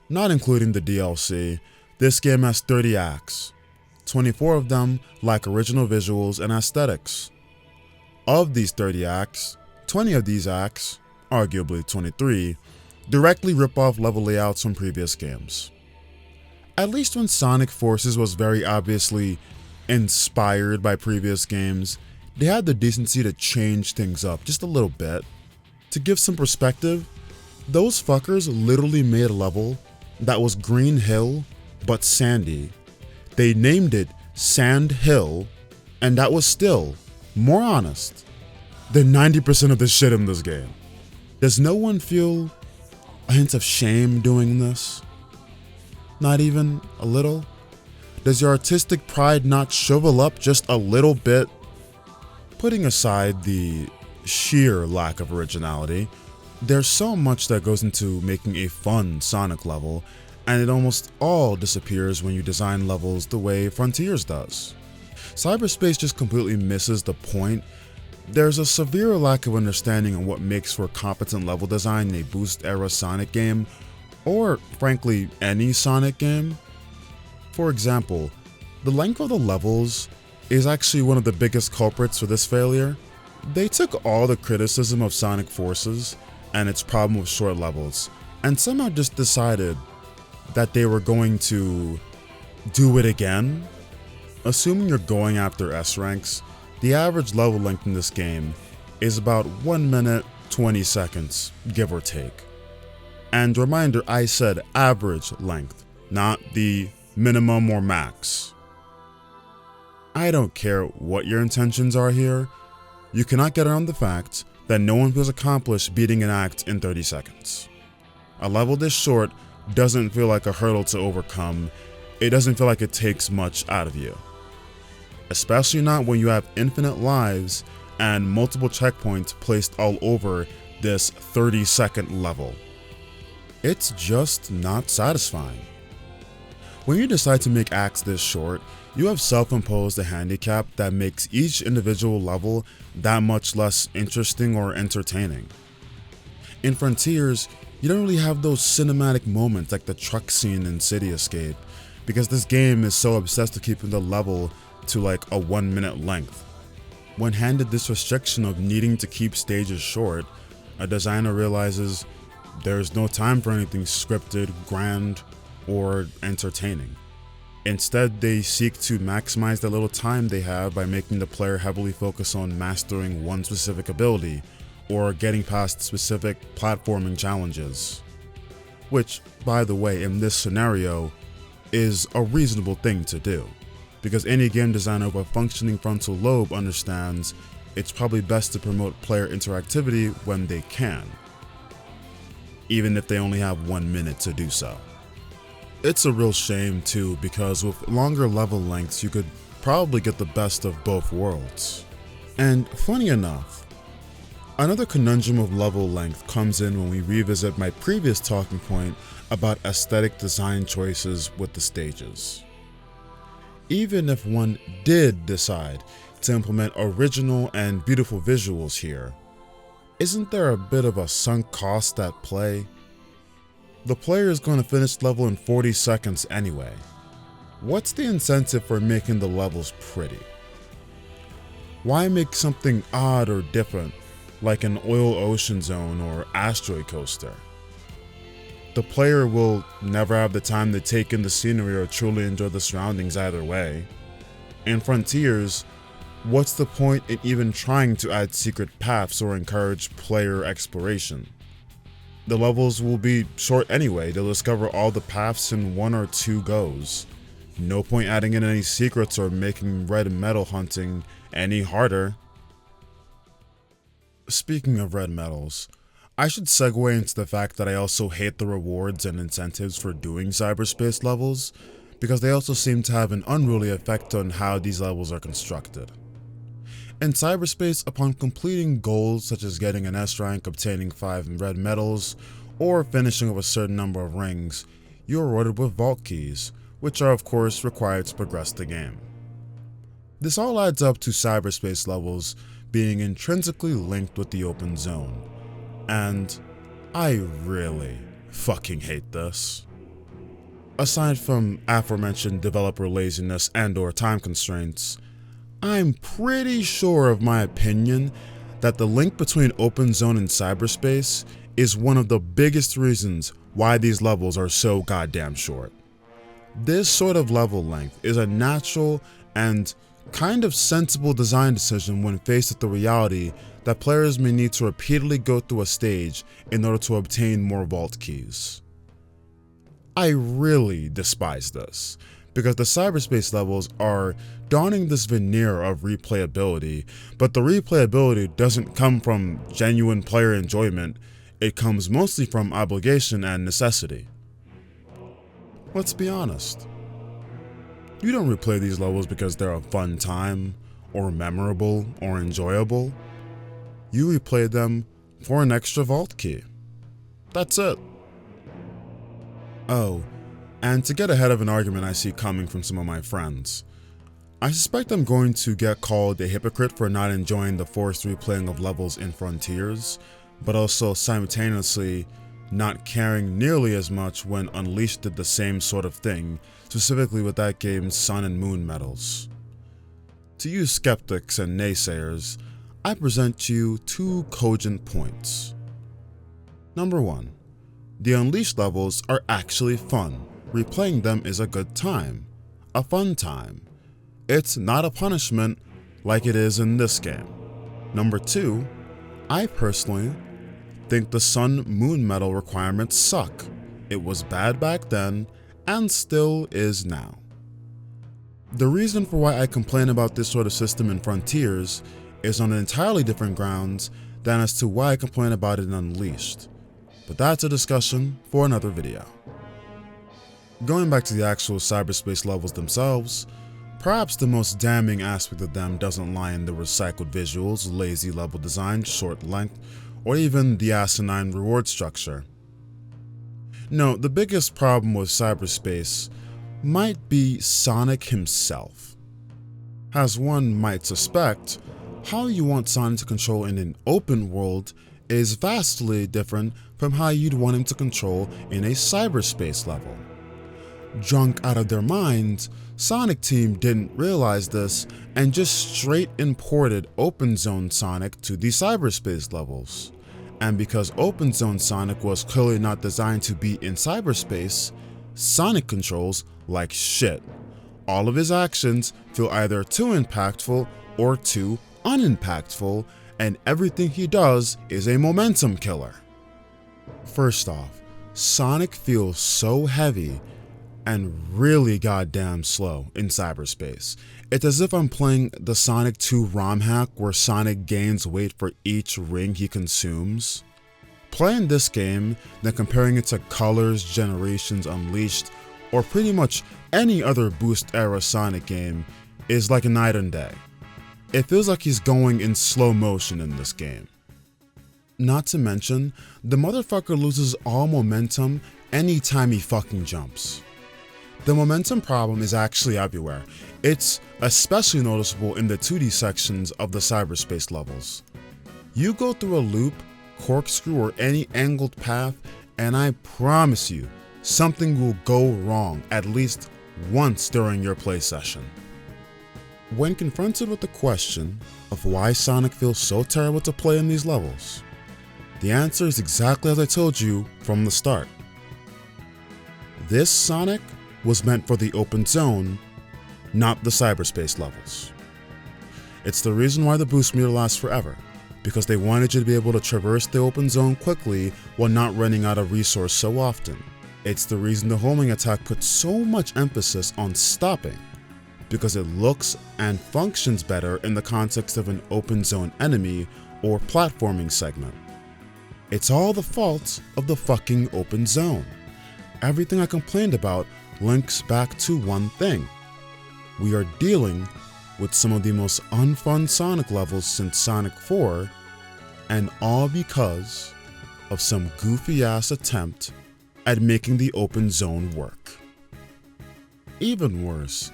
Not including the DLC, this game has 30 acts. 24 of them lack original visuals and aesthetics. Of these 30 acts, 20 of these acts, arguably 23, directly rip off level layouts from previous games. At least when Sonic Forces was very obviously inspired by previous games, they had the decency to change things up just a little bit. To give some perspective, those fuckers literally made a level that was Green Hill but sandy. They named it Sand Hill, and that was still more honest than 90% of the shit in this game. Does no one feel a hint of shame doing this? Not even a little? Does your artistic pride not shrivel up just a little bit? Putting aside the sheer lack of originality, there's so much that goes into making a fun Sonic level, and it almost all disappears when you design levels the way Frontiers does. Cyberspace just completely misses the point. There's a severe lack of understanding on what makes for competent level design in a boost-era Sonic game, or frankly, any Sonic game. For example, the length of the levels is actually one of the biggest culprits for this failure. They took all the criticism of Sonic Forces and its problem with short levels, and somehow just decided that they were going to do it again. Assuming you're going after S ranks, the average level length in this game is about 1 minute 20 seconds, give or take. And reminder, I said average length, not the minimum or max. I don't care what your intentions are here, you cannot get around the fact that no one feels accomplished beating an act in 30 seconds. A level this short doesn't feel like a hurdle to overcome, it doesn't feel like it takes much out of you. Especially not when you have infinite lives and multiple checkpoints placed all over this 30-second level. It's just not satisfying. When you decide to make acts this short, you have self-imposed a handicap that makes each individual level that much less interesting or entertaining. In Frontiers, you don't really have those cinematic moments like the truck scene in City Escape, because this game is so obsessed with keeping the level to like a 1 minute length. When handed this restriction of needing to keep stages short, a designer realizes there's no time for anything scripted, grand, or entertaining. Instead, they seek to maximize the little time they have by making the player heavily focus on mastering one specific ability or getting past specific platforming challenges. Which, by the way, in this scenario, is a reasonable thing to do, because any game designer with a functioning frontal lobe understands it's probably best to promote player interactivity when they can, even if they only have 1 minute to do so. It's a real shame too, because with longer level lengths you could probably get the best of both worlds. And funny enough, another conundrum of level length comes in when we revisit my previous talking point about aesthetic design choices with the stages. Even if one did decide to implement original and beautiful visuals here, isn't there a bit of a sunk cost at play? The player is going to finish the level in 40 seconds anyway. What's the incentive for making the levels pretty? Why make something odd or different, like an oil ocean zone or asteroid coaster? The player will never have the time to take in the scenery or truly enjoy the surroundings either way. In Frontiers, what's the point in even trying to add secret paths or encourage player exploration? The levels will be short anyway, they'll discover all the paths in 1 or 2 goes. No point adding in any secrets or making red metal hunting any harder. Speaking of red metals, I should segue into the fact that I also hate the rewards and incentives for doing cyberspace levels, because they also seem to have an unruly effect on how these levels are constructed. In cyberspace, upon completing goals such as getting an S rank, obtaining 5 red medals, or finishing with a certain number of rings, you are rewarded with vault keys, which are of course required to progress the game. This all adds up to cyberspace levels being intrinsically linked with the open zone, and I really fucking hate this. Aside from aforementioned developer laziness and/or time constraints, I'm pretty sure of my opinion that the link between open zone and cyberspace is one of the biggest reasons why these levels are so goddamn short. This sort of level length is a natural and kind of sensible design decision when faced with the reality that players may need to repeatedly go through a stage in order to obtain more vault keys. I really despise this, because the cyberspace levels are donning this veneer of replayability, but the replayability doesn't come from genuine player enjoyment, it comes mostly from obligation and necessity. Let's be honest. You don't replay these levels because they're a fun time, or memorable, or enjoyable. You replay them for an extra vault key. That's it. Oh, and to get ahead of an argument I see coming from some of my friends, I suspect I'm going to get called a hypocrite for not enjoying the forced replaying of levels in Frontiers, but also simultaneously not caring nearly as much when Unleashed did the same sort of thing, specifically with that game's Sun and Moon medals. To you skeptics and naysayers, I present you 2 cogent points. Number 1. The Unleashed levels are actually fun. Replaying them is a good time. A fun time. It's not a punishment like it is in this game. Number 2. I personally think the Sun Moon medal requirements suck. It was bad back then and still is now. The reason for why I complain about this sort of system in Frontiers is on entirely different grounds than as to why I complain about it in Unleashed, but that's a discussion for another video. Going back to the actual cyberspace levels themselves, perhaps the most damning aspect of them doesn't lie in the recycled visuals, lazy level design, short length, or even the asinine reward structure. No, the biggest problem with cyberspace might be Sonic himself. As one might suspect, how you want Sonic to control in an open world is vastly different from how you'd want him to control in a cyberspace level. Drunk out of their minds, Sonic Team didn't realize this and just straight imported Open Zone Sonic to the cyberspace levels. And because Open Zone Sonic was clearly not designed to be in cyberspace, Sonic controls like shit. All of his actions feel either too impactful or too unimpactful, and everything he does is a momentum killer. First off, Sonic feels so heavy and really goddamn slow in cyberspace. It's as if I'm playing the Sonic 2 ROM hack where Sonic gains weight for each ring he consumes. Playing this game, then comparing it to Colors, Generations, Unleashed, or pretty much any other Boost era Sonic game is like a night and day. It feels like he's going in slow motion in this game. Not to mention, the motherfucker loses all momentum anytime he fucking jumps. The momentum problem is actually everywhere. It's especially noticeable in the 2D sections of the cyberspace levels. You go through a loop, corkscrew, or any angled path, and I promise you, something will go wrong at least once during your play session. When confronted with the question of why Sonic feels so terrible to play in these levels, the answer is exactly as I told you from the start. This Sonic was meant for the open zone, not the cyberspace levels. It's the reason why the boost meter lasts forever, because they wanted you to be able to traverse the open zone quickly while not running out of resource so often. It's the reason the homing attack puts so much emphasis on stopping, because it looks and functions better in the context of an open zone enemy or platforming segment. It's all the fault of the fucking open zone. Everything I complained about links back to one thing. We are dealing with some of the most unfun Sonic levels since Sonic 4, and all because of some goofy ass attempt at making the open zone work. Even worse,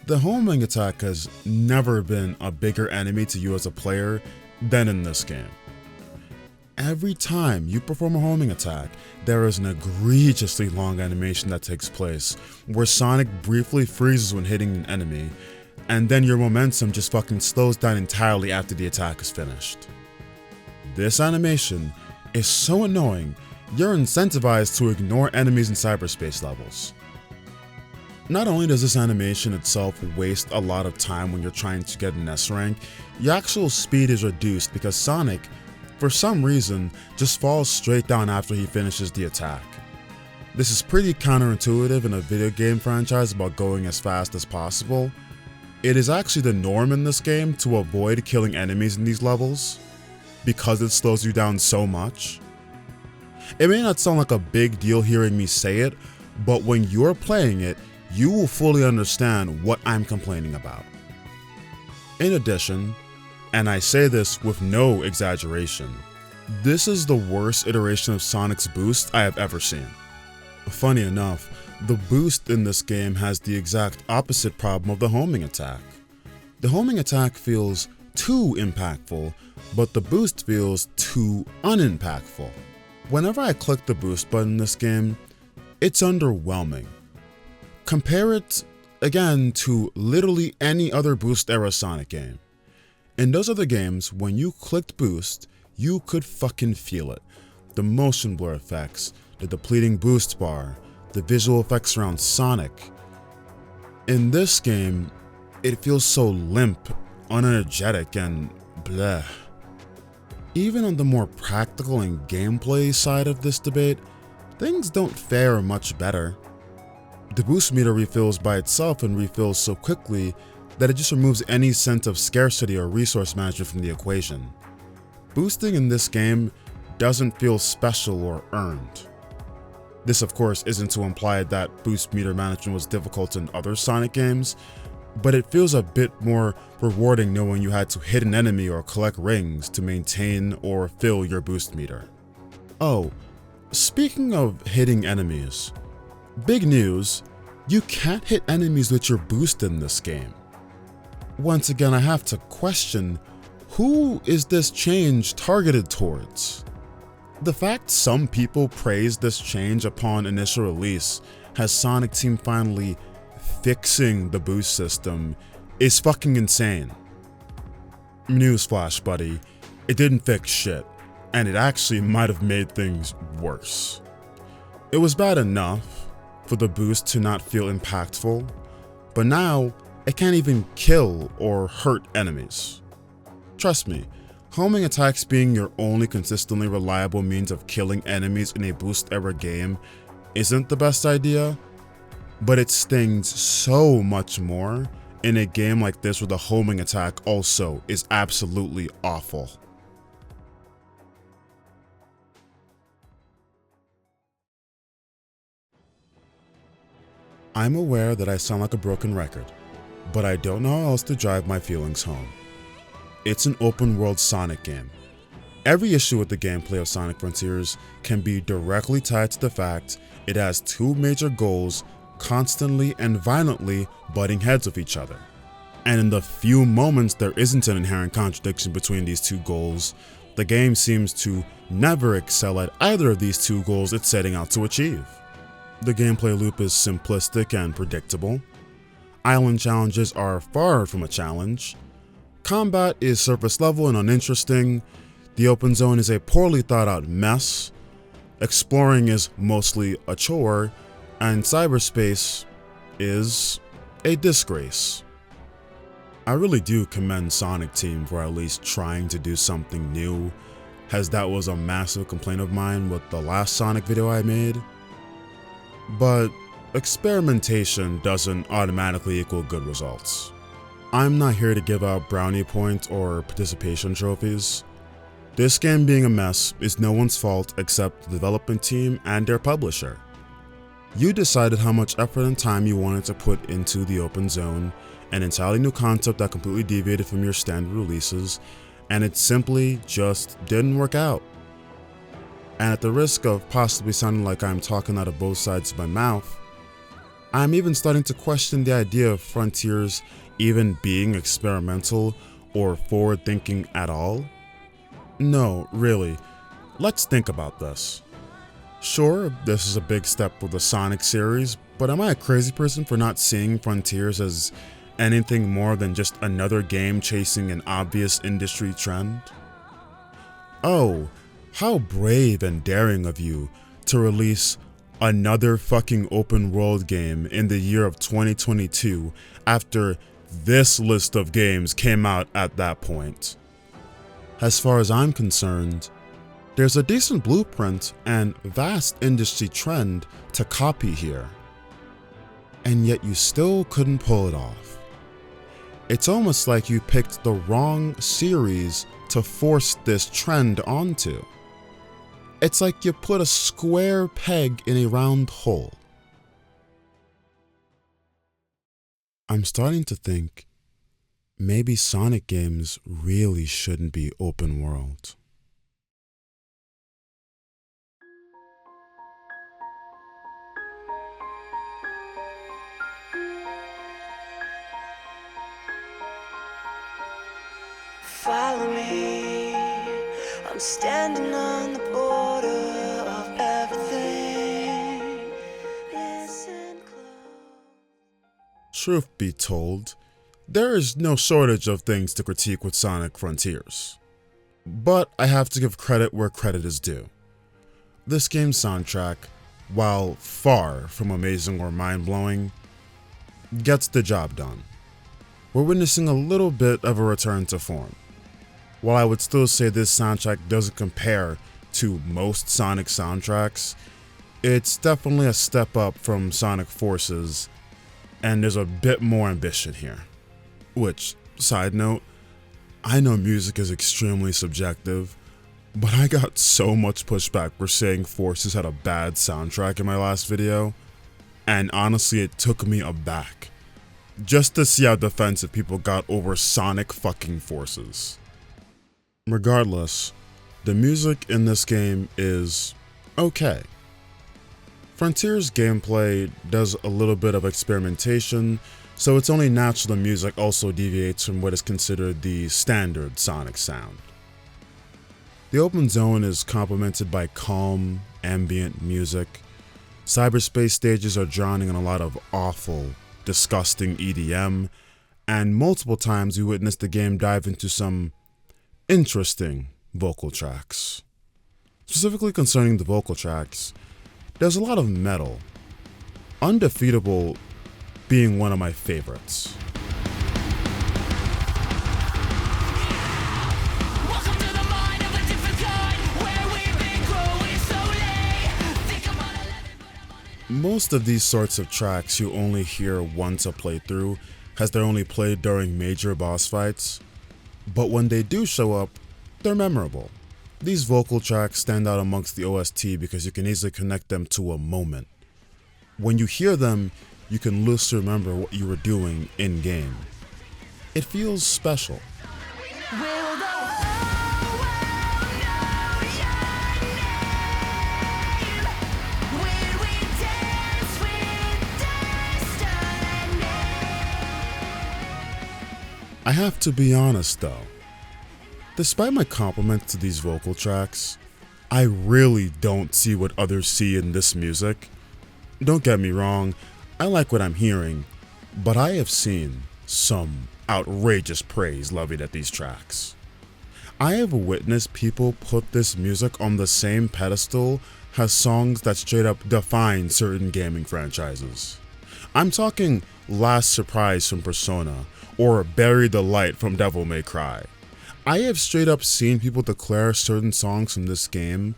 the homing attack has never been a bigger enemy to you as a player than in this game. Every time you perform a homing attack, there is an egregiously long animation that takes place, where Sonic briefly freezes when hitting an enemy, and then your momentum just fucking slows down entirely after the attack is finished. This animation is so annoying, you're incentivized to ignore enemies in cyberspace levels. Not only does this animation itself waste a lot of time when you're trying to get an S rank, your actual speed is reduced because Sonic, for some reason, just falls straight down after he finishes the attack. This is pretty counterintuitive in a video game franchise about going as fast as possible. It is actually the norm in this game to avoid killing enemies in these levels, because it slows you down so much. It may not sound like a big deal hearing me say it, but when you're playing it, you will fully understand what I'm complaining about. In addition, and I say this with no exaggeration, this is the worst iteration of Sonic's boost I have ever seen. Funny enough, the boost in this game has the exact opposite problem of the homing attack. The homing attack feels too impactful, but the boost feels too unimpactful. Whenever I click the boost button in this game, it's underwhelming. Compare it, again, to literally any other boost era Sonic game. In those other games, when you clicked boost, you could fucking feel it. The motion blur effects, the depleting boost bar, the visual effects around Sonic. In this game, it feels so limp, unenergetic, and bleh. Even on the more practical and gameplay side of this debate, things don't fare much better. The boost meter refills by itself and refills so quickly that it just removes any sense of scarcity or resource management from the equation. Boosting in this game doesn't feel special or earned. This, of course, isn't to imply that boost meter management was difficult in other Sonic games, but it feels a bit more rewarding knowing you had to hit an enemy or collect rings to maintain or fill your boost meter. Oh, speaking of hitting enemies, big news, you can't hit enemies with your boost in this game. Once again, I have to question, who is this change targeted towards? The fact some people praised this change upon initial release has Sonic Team finally fixing the boost system is fucking insane. Newsflash, buddy, it didn't fix shit, and it actually might have made things worse. It was bad enough for the boost to not feel impactful, but now it can't even kill or hurt enemies. Trust me, homing attacks being your only consistently reliable means of killing enemies in a boost era game isn't the best idea, but it stings so much more in a game like this where the homing attack also is absolutely awful. I'm aware that I sound like a broken record, but I don't know how else to drive my feelings home. It's an open world Sonic game. Every issue with the gameplay of Sonic Frontiers can be directly tied to the fact it has two major goals constantly and violently butting heads with each other. And in the few moments there isn't an inherent contradiction between these two goals, the game seems to never excel at either of these two goals it's setting out to achieve. The gameplay loop is simplistic and predictable. Island challenges are far from a challenge. Combat is surface level and uninteresting. The open zone is a poorly thought out mess. Exploring is mostly a chore, and cyberspace is a disgrace. I really do commend Sonic Team for at least trying to do something new, as that was a massive complaint of mine with the last Sonic video I made. But experimentation doesn't automatically equal good results. I'm not here to give out brownie points or participation trophies. This game being a mess is no one's fault except the development team and their publisher. You decided how much effort and time you wanted to put into the open zone, an entirely new concept that completely deviated from your standard releases, and it simply just didn't work out. And at the risk of possibly sounding like I'm talking out of both sides of my mouth, I'm even starting to question the idea of Frontiers even being experimental or forward-thinking at all. No, really, let's think about this. Sure, this is a big step for the Sonic series, but am I a crazy person for not seeing Frontiers as anything more than just another game chasing an obvious industry trend? Oh, how brave and daring of you to release another fucking open world game in the year of 2022 after this list of games came out at that point. As far as I'm concerned, there's a decent blueprint and vast industry trend to copy here, and yet you still couldn't pull it off. It's almost like you picked the wrong series to force this trend onto. It's like you put a square peg in a round hole. I'm starting to think maybe Sonic games really shouldn't be open world. Follow me, I'm standing on the border of everything. Listen close. Truth be told, there is no shortage of things to critique with Sonic Frontiers. But I have to give credit where credit is due. This game's soundtrack, while far from amazing or mind-blowing, gets the job done. We're witnessing a little bit of a return to form. While I would still say this soundtrack doesn't compare to most Sonic soundtracks, it's definitely a step up from Sonic Forces, and there's a bit more ambition here. Which, side note, I know music is extremely subjective, but I got so much pushback for saying Forces had a bad soundtrack in my last video, and honestly it took me aback, just to see how defensive people got over Sonic fucking Forces. Regardless, the music in this game is okay. Frontiers gameplay does a little bit of experimentation, so it's only natural the music also deviates from what is considered the standard Sonic sound. The open zone is complemented by calm, ambient music. Cyberspace stages are drowning in a lot of awful, disgusting EDM, and multiple times we witness the game dive into some interesting vocal tracks. Specifically concerning the vocal tracks, there's a lot of metal, Undefeatable being one of my favorites. Most of these sorts of tracks you only hear once a playthrough, as they're only played during major boss fights, but when they do show up, they're memorable. These vocal tracks stand out amongst the OST because you can easily connect them to a moment. When you hear them, you can loosely remember what you were doing in-game. It feels special. I have to be honest though, despite my compliments to these vocal tracks, I really don't see what others see in this music. Don't get me wrong, I like what I'm hearing, but I have seen some outrageous praise levied at these tracks. I have witnessed people put this music on the same pedestal as songs that straight up define certain gaming franchises. I'm talking Last Surprise from Persona or Bury the Light from Devil May Cry. I have straight up seen people declare certain songs from this game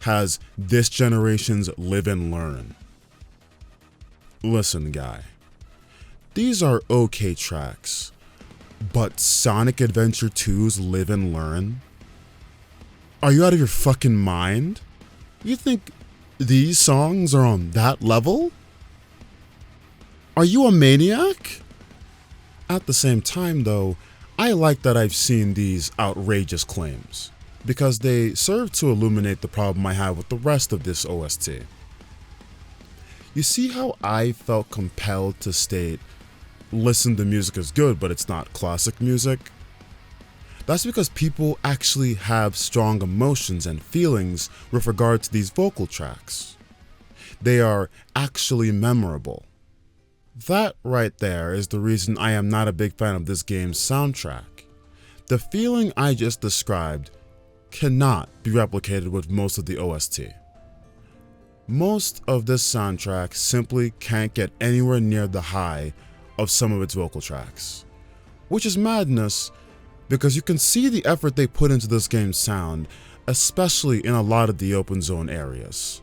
as this generation's Live and Learn. Listen, guy, these are okay tracks, but Sonic Adventure 2's Live and Learn? Are you out of your fucking mind? You think these songs are on that level? Are you a maniac? At the same time though, I like that I've seen these outrageous claims, because they serve to illuminate the problem I have with the rest of this OST. You see how I felt compelled to state, listen, the music is good, but it's not classic music? That's because people actually have strong emotions and feelings with regard to these vocal tracks. They are actually memorable. That right there is the reason I am not a big fan of this game's soundtrack. The feeling I just described cannot be replicated with most of the OST. Most of this soundtrack simply can't get anywhere near the high of some of its vocal tracks, which is madness because you can see the effort they put into this game's sound, especially in a lot of the open zone areas.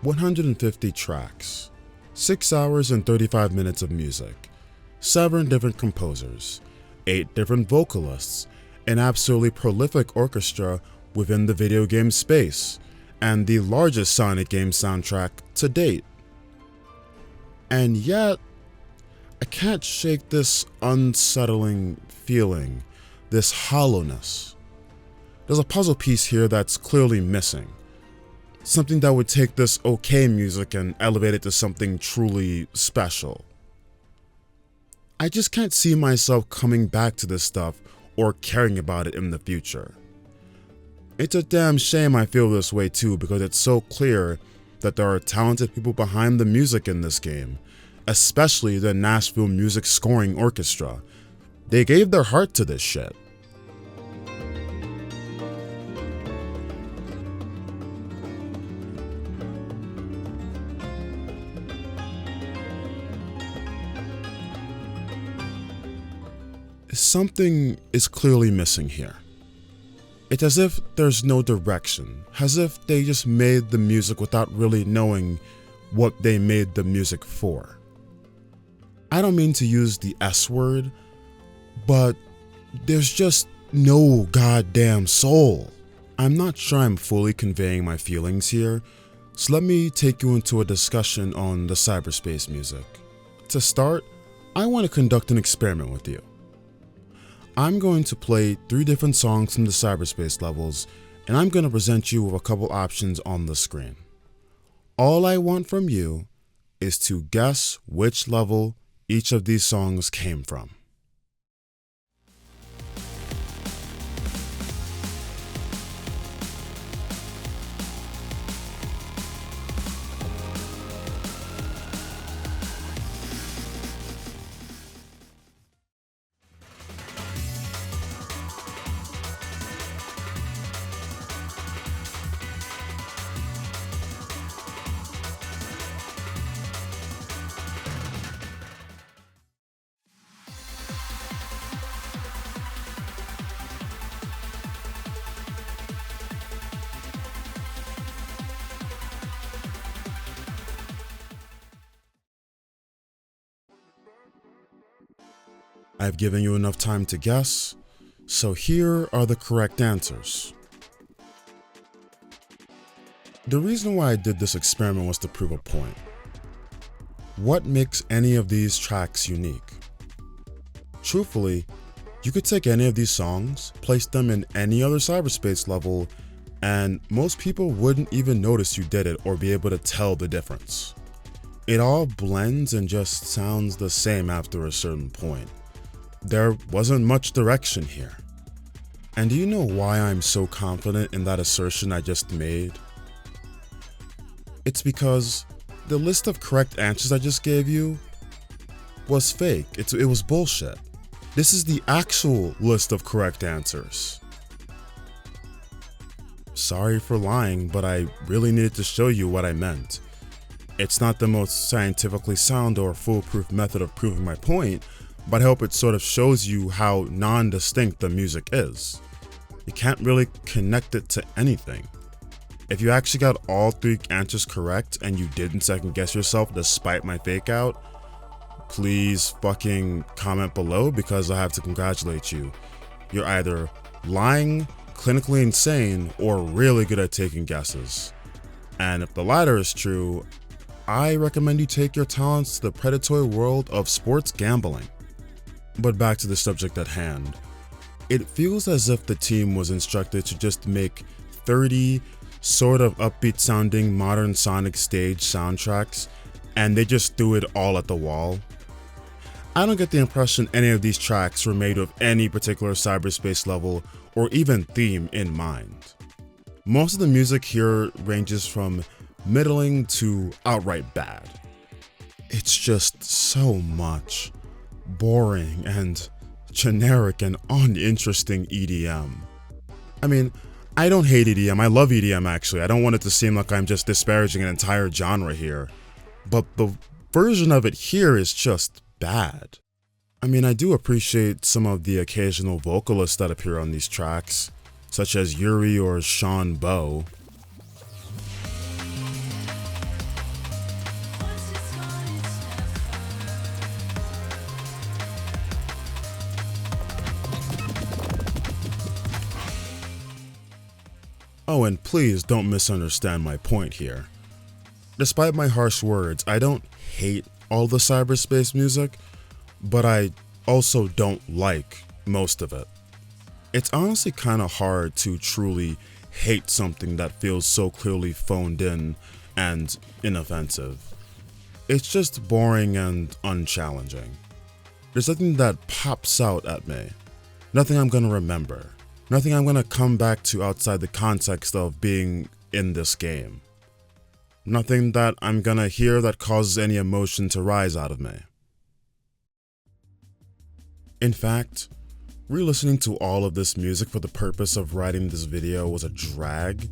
"150 tracks, 6 hours and 35 minutes of music, 7 different composers, 8 different vocalists, an absolutely prolific orchestra within the video game space, and the largest Sonic game soundtrack to date. And yet, I can't shake this unsettling feeling, this hollowness. There's a puzzle piece here that's clearly missing. Something that would take this okay music and elevate it to something truly special. I just can't see myself coming back to this stuff or caring about it in the future. It's a damn shame I feel this way too, because it's so clear that there are talented people behind the music in this game, especially the Nashville Music Scoring Orchestra. They gave their heart to this shit. Something is clearly missing here. It's as if there's no direction, as if they just made the music without really knowing what they made the music for. I don't mean to use the S word, but there's just no goddamn soul. I'm not sure I'm fully conveying my feelings here, so let me take you into a discussion on the cyberspace music. To start, I want to conduct an experiment with you. I'm going to play 3 different songs from the cyberspace levels, and I'm going to present you with a couple options on the screen. All I want from you is to guess which level each of these songs came from. I've given you enough time to guess, so here are the correct answers. The reason why I did this experiment was to prove a point. What makes any of these tracks unique? Truthfully, you could take any of these songs, place them in any other cyberspace level, and most people wouldn't even notice you did it or be able to tell the difference. It all blends and just sounds the same after a certain point. there wasn't much direction here. And do you know why I'm so confident in that assertion I just made? It's because the list of correct answers I just gave you was fake. It was bullshit. This is the actual list of correct answers. Sorry for lying, but I really needed to show you what I meant. It's not the most scientifically sound or foolproof method of proving my point, but I hope it sort of shows you how non-distinct the music is. You can't really connect it to anything. If you actually got all 3 answers correct and you didn't second guess yourself despite my fake out, please fucking comment below because I have to congratulate you. You're either lying, clinically insane, or really good at taking guesses. And if the latter is true, I recommend you take your talents to the predatory world of sports gambling. But back to the subject at hand. It feels as if the team was instructed to just make 30 sort of upbeat sounding modern Sonic stage soundtracks, and they just threw it all at the wall. I don't get the impression any of these tracks were made with any particular cyberspace level or even theme in mind. Most of the music here ranges from middling to outright bad. It's just so much boring and generic and uninteresting EDM. I mean, I don't hate EDM, I love EDM actually. I don't want it to seem like I'm just disparaging an entire genre here, but the version of it here is just bad. I mean, I do appreciate some of the occasional vocalists that appear on these tracks, such as Yuri or Sean Bowe. Oh, and please don't misunderstand my point here. Despite my harsh words, I don't hate all the cyberspace music, but I also don't like most of it. It's honestly kind of hard to truly hate something that feels so clearly phoned in and inoffensive. It's just boring and unchallenging. There's nothing that pops out at me, nothing I'm gonna remember. Nothing I'm gonna come back to outside the context of being in this game. Nothing that I'm gonna hear that causes any emotion to rise out of me. In fact, re-listening to all of this music for the purpose of writing this video was a drag,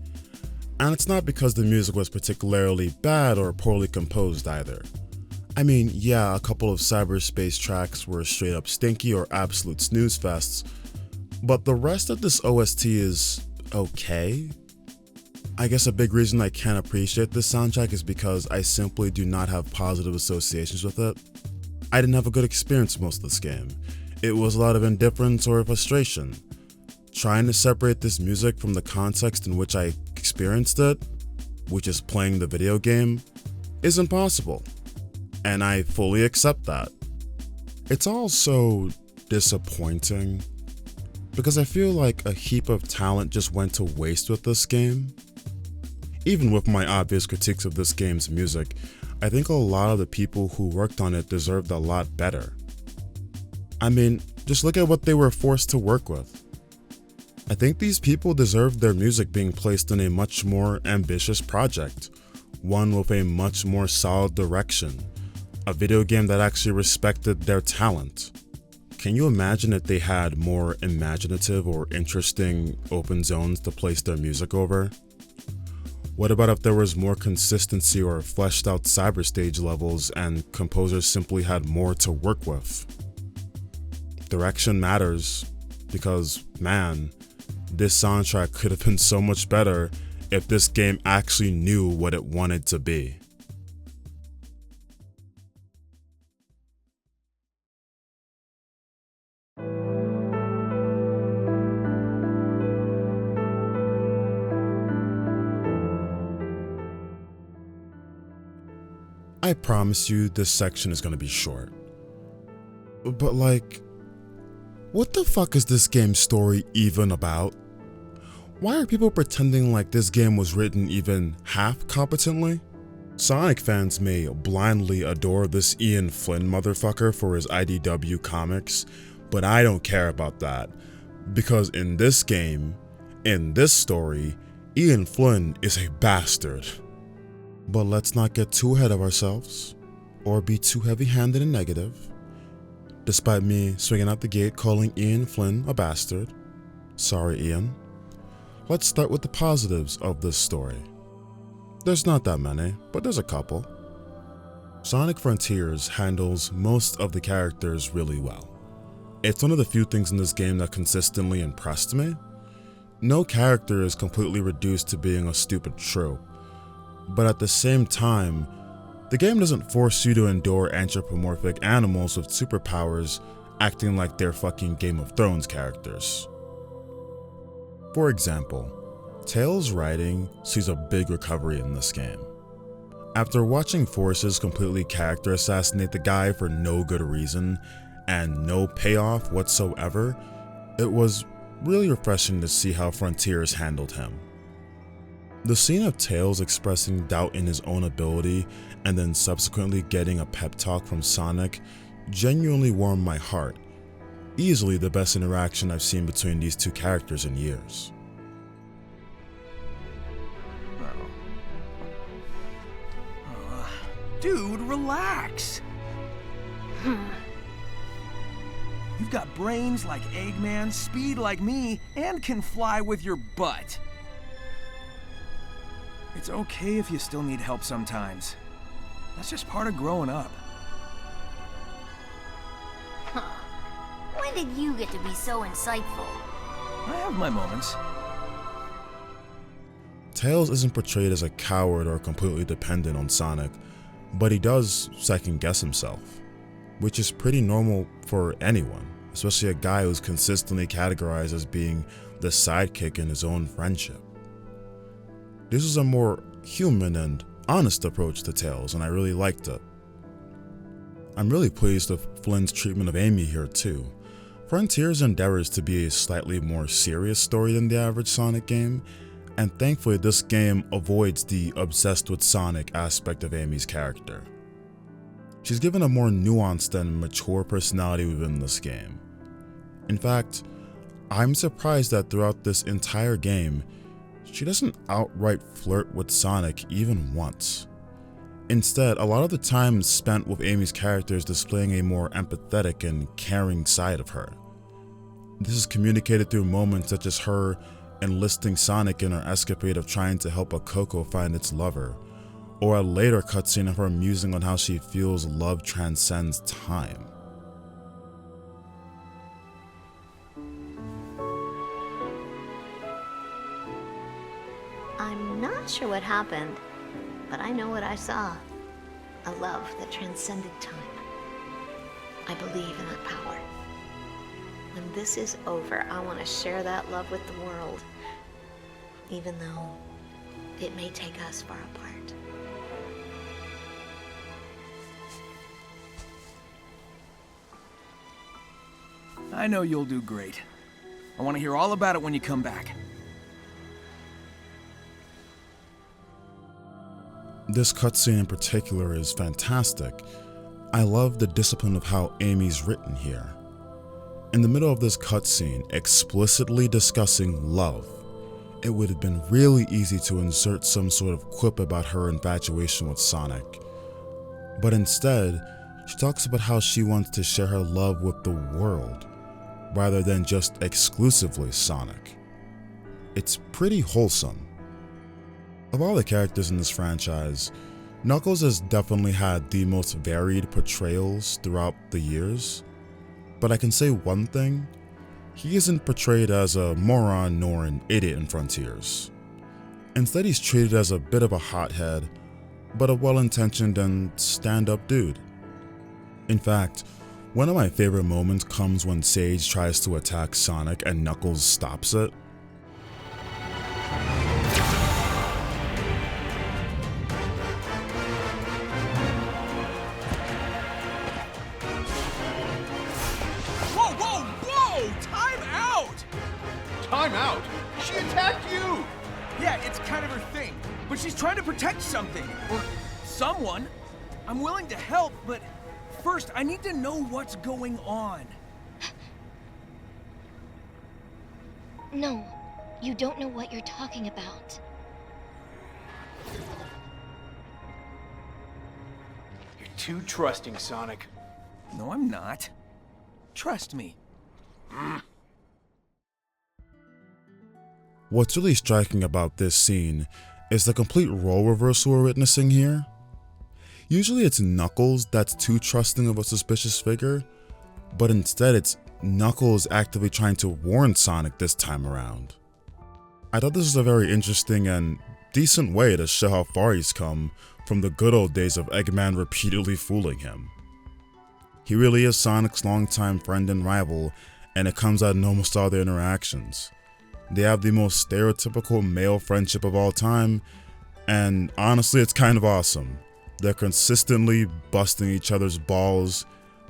and it's not because the music was particularly bad or poorly composed either. I mean, yeah, a couple of cyberspace tracks were straight up stinky or absolute snooze fests, but the rest of this OST is okay. I guess a big reason I can't appreciate this soundtrack is because I simply do not have positive associations with it. I didn't have a good experience with most of this game. It was a lot of indifference or frustration. Trying to separate this music from the context in which I experienced it, which is playing the video game, is impossible. And I fully accept that. It's all so disappointing, because I feel like a heap of talent just went to waste with this game. Even with my obvious critiques of this game's music, I think a lot of the people who worked on it deserved a lot better. I mean, just look at what they were forced to work with. I think these people deserved their music being placed in a much more ambitious project, one with a much more solid direction, a video game that actually respected their talent. Can you imagine if they had more imaginative or interesting open zones to place their music over? What about if there was more consistency or fleshed out cyberstage levels and composers simply had more to work with? Direction matters, because man, this soundtrack could have been so much better if this game actually knew what it wanted to be. I promise you this section is gonna be short. But like, what the fuck is this game's story even about? Why are people pretending like this game was written even half competently? Sonic fans may blindly adore this Ian Flynn motherfucker for his IDW comics, But I don't care about that, because in this game, in this story, Ian Flynn is a bastard. But let's not get too ahead of ourselves, or be too heavy-handed and negative. Despite me swinging out the gate calling Ian Flynn a bastard, sorry Ian, let's start with the positives of this story. There's not that many, but there's a couple. Sonic Frontiers handles most of the characters really well. It's one of the few things in this game that consistently impressed me. No character is completely reduced to being a stupid trope, but at the same time, the game doesn't force you to endure anthropomorphic animals with superpowers acting like they're fucking Game of Thrones characters. For example, Tails' writing sees a big recovery in this game. After watching Forces completely character assassinate the guy for no good reason and no payoff whatsoever, it was really refreshing to see how Frontiers handled him. The scene of Tails expressing doubt in his own ability and then subsequently getting a pep talk from Sonic genuinely warmed my heart. Easily the best interaction I've seen between these two characters in years. Dude, relax. You've got brains like Eggman, speed like me, and can fly with your butt. It's okay if you still need help sometimes. That's just part of growing up. Huh. When did you get to be so insightful? I have my moments. Tails isn't portrayed as a coward or completely dependent on Sonic, but he does second guess himself, which is pretty normal for anyone, especially a guy who's consistently categorized as being the sidekick in his own friendship. This is a more human and honest approach to Tails, and I really liked it. I'm really pleased with Flynn's treatment of Amy here too. Frontiers endeavors to be a slightly more serious story than the average Sonic game, and thankfully this game avoids the obsessed with Sonic aspect of Amy's character. She's given a more nuanced and mature personality within this game. In fact, I'm surprised that throughout this entire game, she doesn't outright flirt with Sonic even once. Instead, a lot of the time is spent with Amy's character is displaying a more empathetic and caring side of her. This is communicated through moments such as her enlisting Sonic in her escapade of trying to help a Coco find its lover, or a later cutscene of her musing on how she feels love transcends time. I'm not sure what happened, but I know what I saw. A love that transcended time. I believe in that power. When this is over, I want to share that love with the world, even though it may take us far apart. I know you'll do great. I want to hear all about it when you come back. This cutscene in particular is fantastic. I love the discipline of how Amy's written here. In the middle of this cutscene, explicitly discussing love, it would have been really easy to insert some sort of quip about her infatuation with Sonic. But instead, she talks about how she wants to share her love with the world, rather than just exclusively Sonic. It's pretty wholesome. Of all the characters in this franchise, Knuckles has definitely had the most varied portrayals throughout the years, but I can say one thing, he isn't portrayed as a moron nor an idiot in Frontiers. Instead, he's treated as a bit of a hothead, but a well-intentioned and stand-up dude. In fact, one of my favorite moments comes when Sage tries to attack Sonic and Knuckles stops it. Time out! She attacked you! Yeah, it's kind of her thing, but she's trying to protect something, or someone. I'm willing to help, but first I need to know what's going on. No, you don't know what you're talking about. You're too trusting, Sonic. No, I'm not. Trust me. What's really striking about this scene is the complete role reversal we're witnessing here. Usually it's Knuckles that's too trusting of a suspicious figure, but instead it's Knuckles actively trying to warn Sonic this time around. I thought this was a very interesting and decent way to show how far he's come from the good old days of Eggman repeatedly fooling him. He really is Sonic's longtime friend and rival, and it comes out in almost all their interactions. They have the most stereotypical male friendship of all time, and honestly it's kind of awesome. They're consistently busting each other's balls,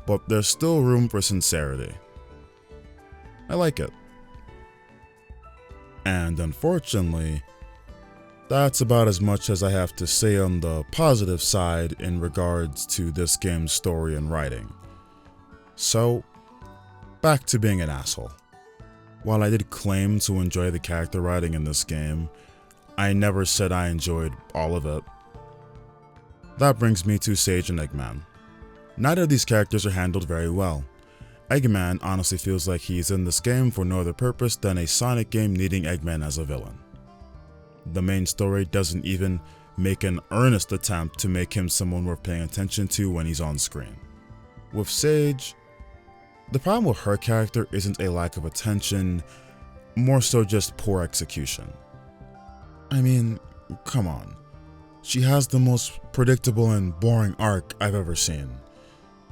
but there's still room for sincerity. I like it. And unfortunately, that's about as much as I have to say on the positive side in regards to this game's story and writing. So, back to being an asshole. While I did claim to enjoy the character writing in this game, I never said I enjoyed all of it. That brings me to Sage and Eggman. Neither of these characters are handled very well. Eggman honestly feels like he's in this game for no other purpose than a Sonic game needing Eggman as a villain. The main story doesn't even make an earnest attempt to make him someone worth paying attention to when he's on screen. With Sage, the problem with her character isn't a lack of attention, more so just poor execution. I mean, come on. She has the most predictable and boring arc I've ever seen.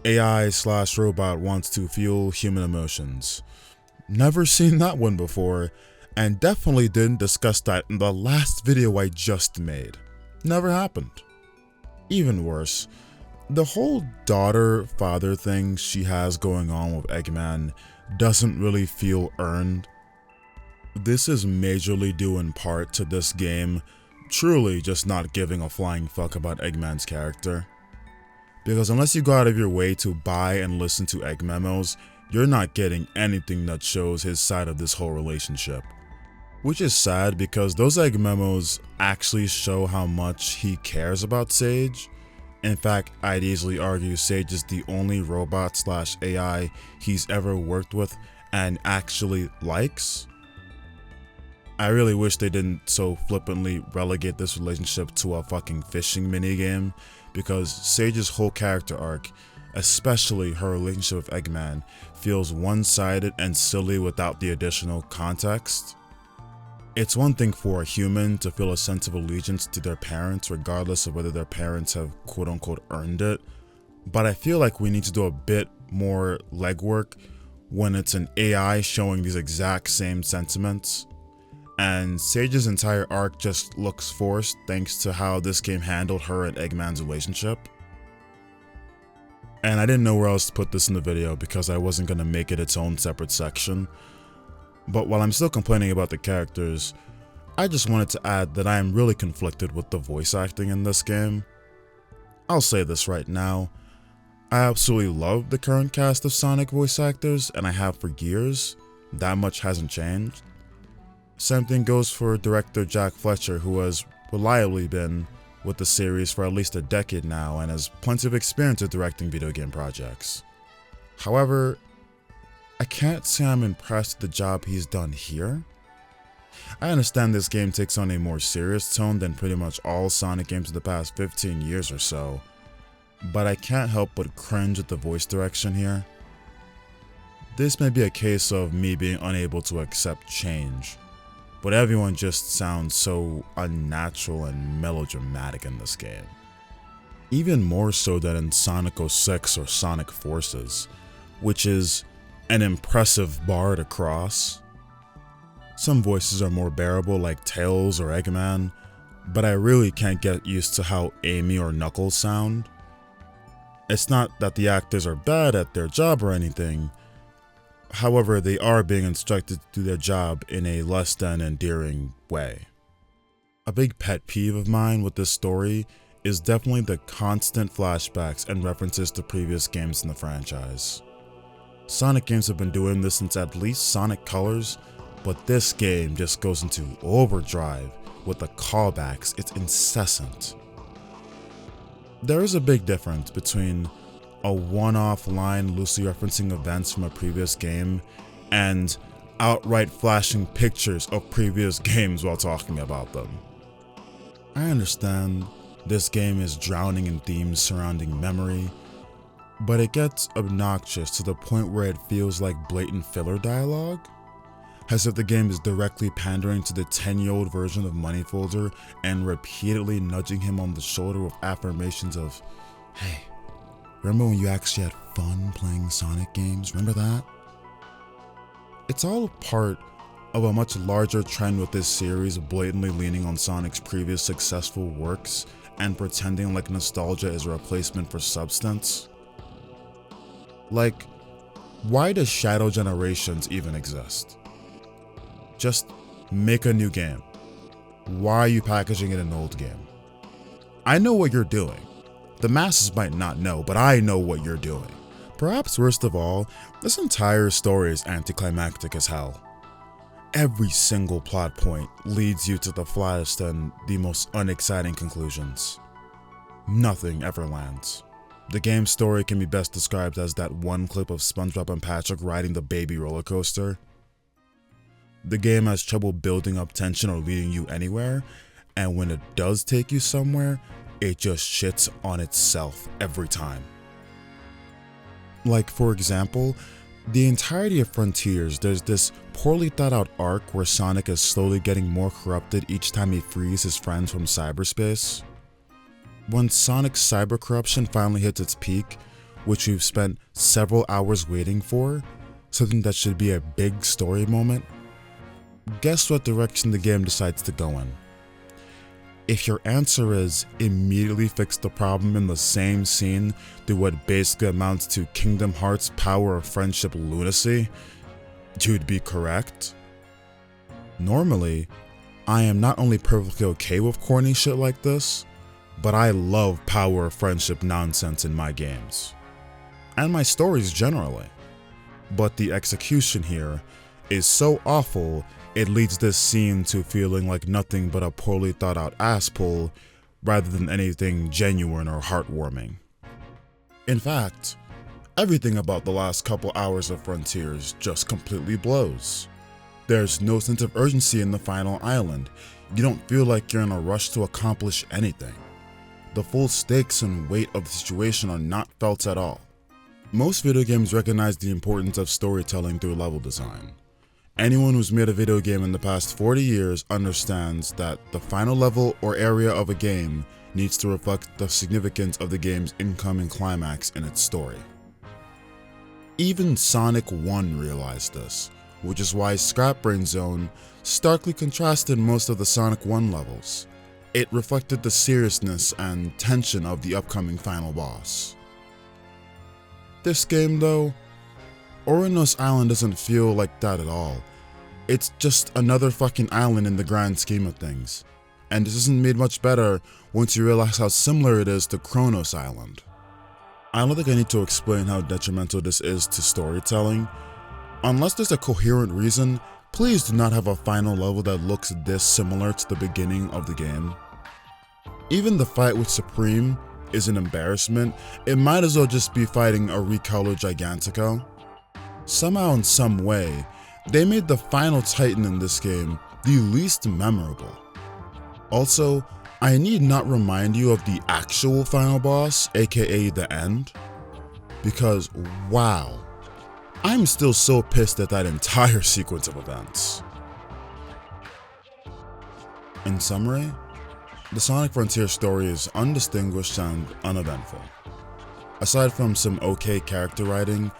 AI/robot wants to fuel human emotions. Never seen that one before, and definitely didn't discuss that in the last video I just made. Never happened. Even worse, the whole daughter-father thing she has going on with Eggman doesn't really feel earned. This is majorly due in part to this game truly just not giving a flying fuck about Eggman's character. Because unless you go out of your way to buy and listen to Egg memos, you're not getting anything that shows his side of this whole relationship. Which is sad because those Egg memos actually show how much he cares about Sage. In fact, I'd easily argue Sage is the only robot/AI he's ever worked with and actually likes. I really wish they didn't so flippantly relegate this relationship to a fucking fishing minigame, because Sage's whole character arc, especially her relationship with Eggman, feels one-sided and silly without the additional context. It's one thing for a human to feel a sense of allegiance to their parents regardless of whether their parents have quote-unquote earned it, but I feel like we need to do a bit more legwork when it's an AI showing these exact same sentiments. And Sage's entire arc just looks forced thanks to how this game handled her and Eggman's relationship. And I didn't know where else to put this in the video because I wasn't going to make it its own separate section. But while I'm still complaining about the characters, I just wanted to add that I am really conflicted with the voice acting in this game. I'll say this right now, I absolutely love the current cast of Sonic voice actors, and I have for years. That much hasn't changed. Same thing goes for director Jack Fletcher, who has reliably been with the series for at least a decade now and has plenty of experience at directing video game projects. However, I can't say I'm impressed with the job he's done here. I understand this game takes on a more serious tone than pretty much all Sonic games of the past 15 years or so, but I can't help but cringe at the voice direction here. This may be a case of me being unable to accept change, but everyone just sounds so unnatural and melodramatic in this game. Even more so than in Sonic 06 or Sonic Forces, which is an impressive bar to cross. Some voices are more bearable like Tails or Eggman, but I really can't get used to how Amy or Knuckles sound. It's not that the actors are bad at their job or anything, however, they are being instructed to do their job in a less than endearing way. A big pet peeve of mine with this story is definitely the constant flashbacks and references to previous games in the franchise. Sonic games have been doing this since at least Sonic Colors, but this game just goes into overdrive with the callbacks. It's incessant. There is a big difference between a one-off line loosely referencing events from a previous game and outright flashing pictures of previous games while talking about them. I understand this game is drowning in themes surrounding memory, but it gets obnoxious to the point where it feels like blatant filler dialogue, as if the game is directly pandering to the 10-year-old version of MoneyFolder and repeatedly nudging him on the shoulder with affirmations of, hey, remember when you actually had fun playing Sonic games? Remember that? It's all part of a much larger trend with this series blatantly leaning on Sonic's previous successful works and pretending like nostalgia is a replacement for substance. Like, why does Shadow Generations even exist? Just make a new game. Why are you packaging it in an old game? I know what you're doing. The masses might not know, but I know what you're doing. Perhaps worst of all, this entire story is anticlimactic as hell. Every single plot point leads you to the flattest and the most unexciting conclusions. Nothing ever lands. The game's story can be best described as that one clip of SpongeBob and Patrick riding the baby roller coaster. The game has trouble building up tension or leading you anywhere, and when it does take you somewhere, it just shits on itself every time. Like, for example, the entirety of Frontiers, there's this poorly thought out arc where Sonic is slowly getting more corrupted each time he frees his friends from cyberspace. When Sonic's cyber corruption finally hits its peak, which we've spent several hours waiting for, something that should be a big story moment, guess what direction the game decides to go in? If your answer is immediately fix the problem in the same scene through what basically amounts to Kingdom Hearts Power of Friendship lunacy, you'd be correct. Normally, I am not only perfectly okay with corny shit like this, but I love Power of Friendship nonsense in my games. And my stories generally. But the execution here is so awful, it leads this scene to feeling like nothing but a poorly thought out ass pull rather than anything genuine or heartwarming. In fact, everything about the last couple hours of Frontiers just completely blows. There's no sense of urgency in the final island. You don't feel like you're in a rush to accomplish anything. The full stakes and weight of the situation are not felt at all. Most video games recognize the importance of storytelling through level design. Anyone who's made a video game in the past 40 years understands that the final level or area of a game needs to reflect the significance of the game's incoming climax in its story. Even Sonic 1 realized this, which is why Scrap Brain Zone starkly contrasted most of the Sonic 1 levels. It reflected the seriousness and tension of the upcoming final boss. This game though, Orinos Island doesn't feel like that at all. It's just another fucking island in the grand scheme of things. And this isn't made much better once you realize how similar it is to Kronos Island. I don't think I need to explain how detrimental this is to storytelling. Unless there's a coherent reason, please do not have a final level that looks this similar to the beginning of the game. Even the fight with Supreme is an embarrassment. It might as well just be fighting a recolored Gigantico. Somehow in some way, they made the final Titan in this game the least memorable. Also, I need not remind you of the actual final boss, aka the end, because wow, I'm still so pissed at that entire sequence of events. In summary, the Sonic Frontier story is undistinguished and uneventful. Aside from some okay character writing,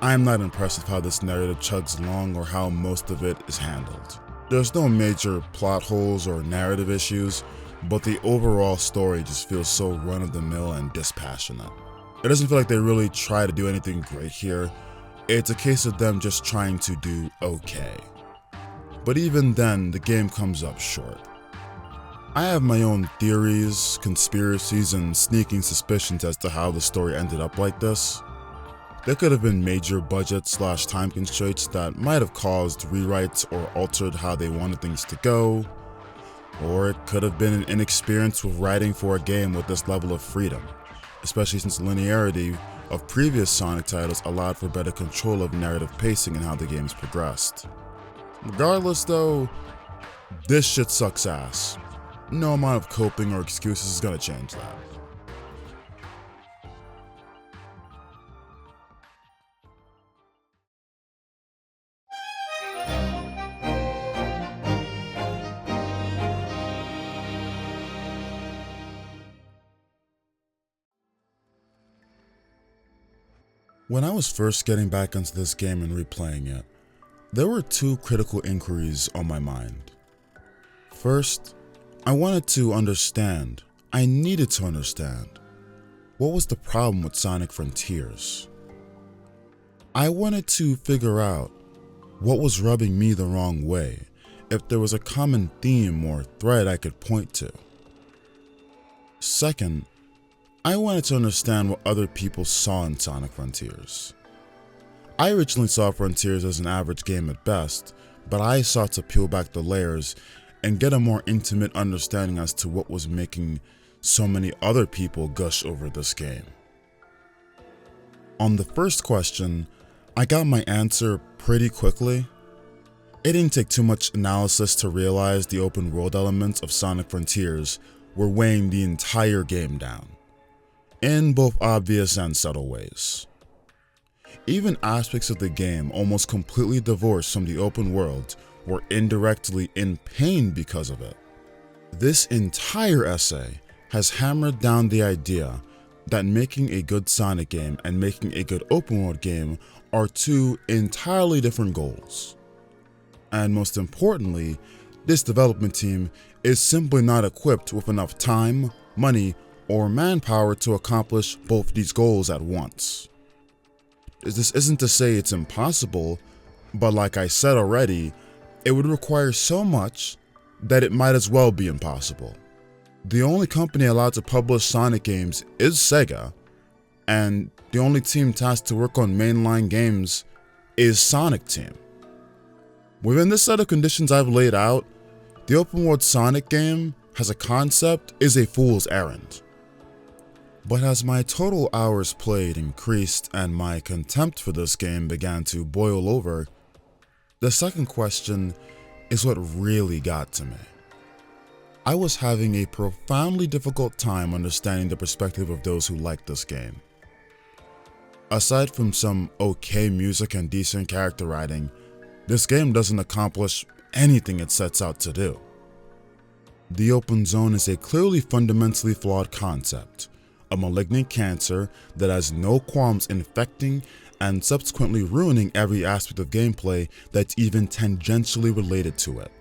I am not impressed with how this narrative chugs along or how most of it is handled. There's no major plot holes or narrative issues, but the overall story just feels so run-of-the-mill and dispassionate. It doesn't feel like they really try to do anything great here. It's a case of them just trying to do okay. But even then, the game comes up short. I have my own theories, conspiracies, and sneaking suspicions as to how the story ended up like this. There could have been major budget/time constraints that might have caused rewrites or altered how they wanted things to go, or it could have been an inexperience with writing for a game with this level of freedom, especially since linearity of previous Sonic titles allowed for better control of narrative pacing and how the games progressed. Regardless though, this shit sucks ass. No amount of coping or excuses is gonna change that. When I was first getting back into this game and replaying it, there were two critical inquiries on my mind. First, I wanted to understand, I needed to understand, what was the problem with Sonic Frontiers? I wanted to figure out what was rubbing me the wrong way, if there was a common theme or thread I could point to. Second, I wanted to understand what other people saw in Sonic Frontiers. I originally saw Frontiers as an average game at best, but I sought to peel back the layers and get a more intimate understanding as to what was making so many other people gush over this game. On the first question, I got my answer pretty quickly. It didn't take too much analysis to realize the open world elements of Sonic Frontiers were weighing the entire game down, in both obvious and subtle ways. Even aspects of the game almost completely divorced from the open world were indirectly in pain because of it. This entire essay has hammered down the idea that making a good Sonic game and making a good open world game are two entirely different goals. And most importantly, this development team is simply not equipped with enough time, money, or manpower to accomplish both these goals at once. This isn't to say it's impossible, but like I said already, it would require so much that it might as well be impossible. The only company allowed to publish Sonic games is Sega, and the only team tasked to work on mainline games is Sonic Team. Within this set of conditions I've laid out, the open world Sonic game as a concept is a fool's errand. But as my total hours played increased and my contempt for this game began to boil over, the second question is what really got to me. I was having a profoundly difficult time understanding the perspective of those who like this game. Aside from some okay music and decent character writing, this game doesn't accomplish anything it sets out to do. The open zone is a clearly fundamentally flawed concept, a malignant cancer that has no qualms infecting and subsequently ruining every aspect of gameplay that's even tangentially related to it.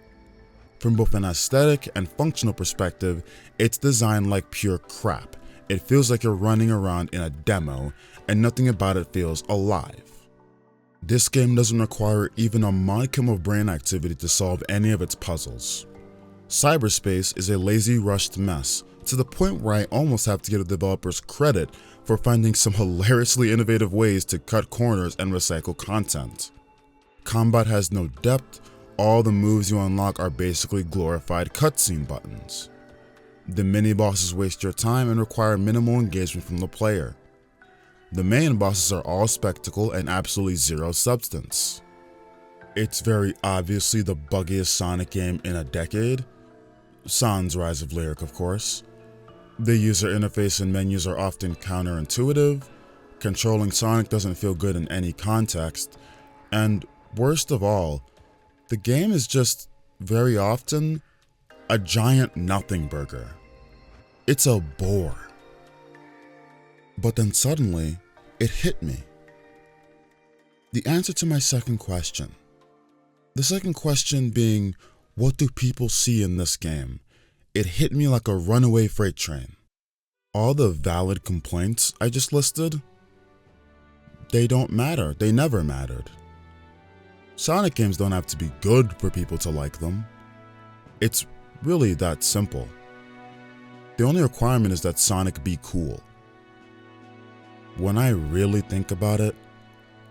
From both an aesthetic and functional perspective, it's designed like pure crap. It feels like you're running around in a demo, and nothing about it feels alive. This game doesn't require even a modicum of brain activity to solve any of its puzzles. Cyberspace is a lazy, rushed mess, to the point where I almost have to give the developers credit for finding some hilariously innovative ways to cut corners and recycle content. Combat has no depth. All the moves you unlock are basically glorified cutscene buttons. The mini-bosses waste your time and require minimal engagement from the player. The main bosses are all spectacle and absolutely zero substance. It's very obviously the buggiest Sonic game in a decade. Sans Rise of Lyric, of course. The user interface and menus are often counterintuitive. Controlling Sonic doesn't feel good in any context. And worst of all, the game is just, very often, a giant nothing burger. It's a bore. But then suddenly, it hit me. The answer to my second question. The second question being, what do people see in this game? It hit me like a runaway freight train. All the valid complaints I just listed, they don't matter. They never mattered. Sonic games don't have to be good for people to like them. It's really that simple. The only requirement is that Sonic be cool. When I really think about it,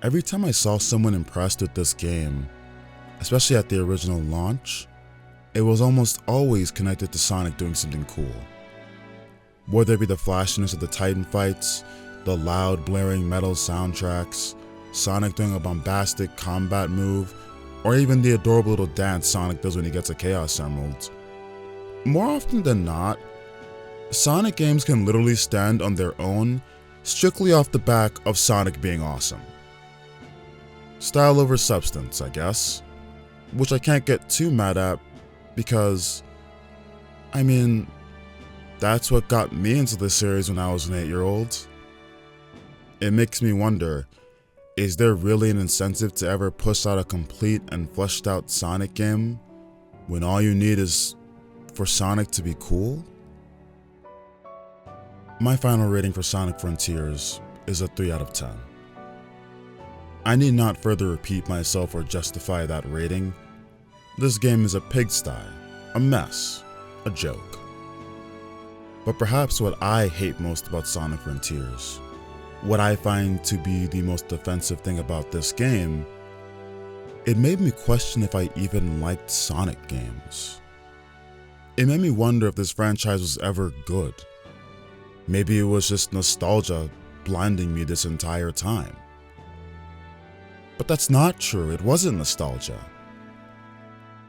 Every time I saw someone impressed with this game, especially at the original launch, it was almost always connected to Sonic doing something cool. Whether it be the flashiness of the Titan fights, the loud blaring metal soundtracks, Sonic doing a bombastic combat move, or even the adorable little dance Sonic does when he gets a Chaos Emerald. More often than not, Sonic games can literally stand on their own strictly off the back of Sonic being awesome. Style over substance, I guess, which I can't get too mad at because, I mean, that's what got me into this series when I was an 8-year-old. It makes me wonder, is there really an incentive to ever push out a complete and fleshed out Sonic game when all you need is for Sonic to be cool? My final rating for Sonic Frontiers is a 3 out of 10. I need not further repeat myself or justify that rating. This game is a pigsty, a mess, a joke. But perhaps what I hate most about Sonic Frontiers, what I find to be the most offensive thing about this game, it made me question if I even liked Sonic games. It made me wonder if this franchise was ever good. Maybe it was just nostalgia blinding me this entire time. But that's not true, it wasn't nostalgia.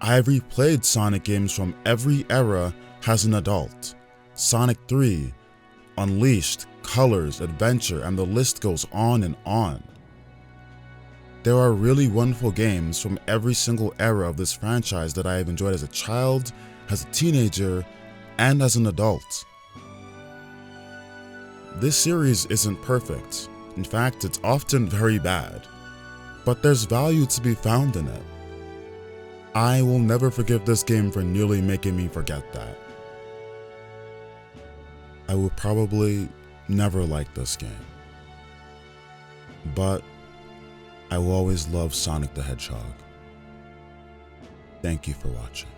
I've replayed Sonic games from every era as an adult. Sonic 3, Unleashed, Colors, Adventure, and the list goes on and on. There are really wonderful games from every single era of this franchise that I have enjoyed as a child, as a teenager, and as an adult. This series isn't perfect. In fact, it's often very bad. But there's value to be found in it. I will never forgive this game for nearly making me forget that. I will probably never like this game. But I will always love Sonic the Hedgehog. Thank you for watching.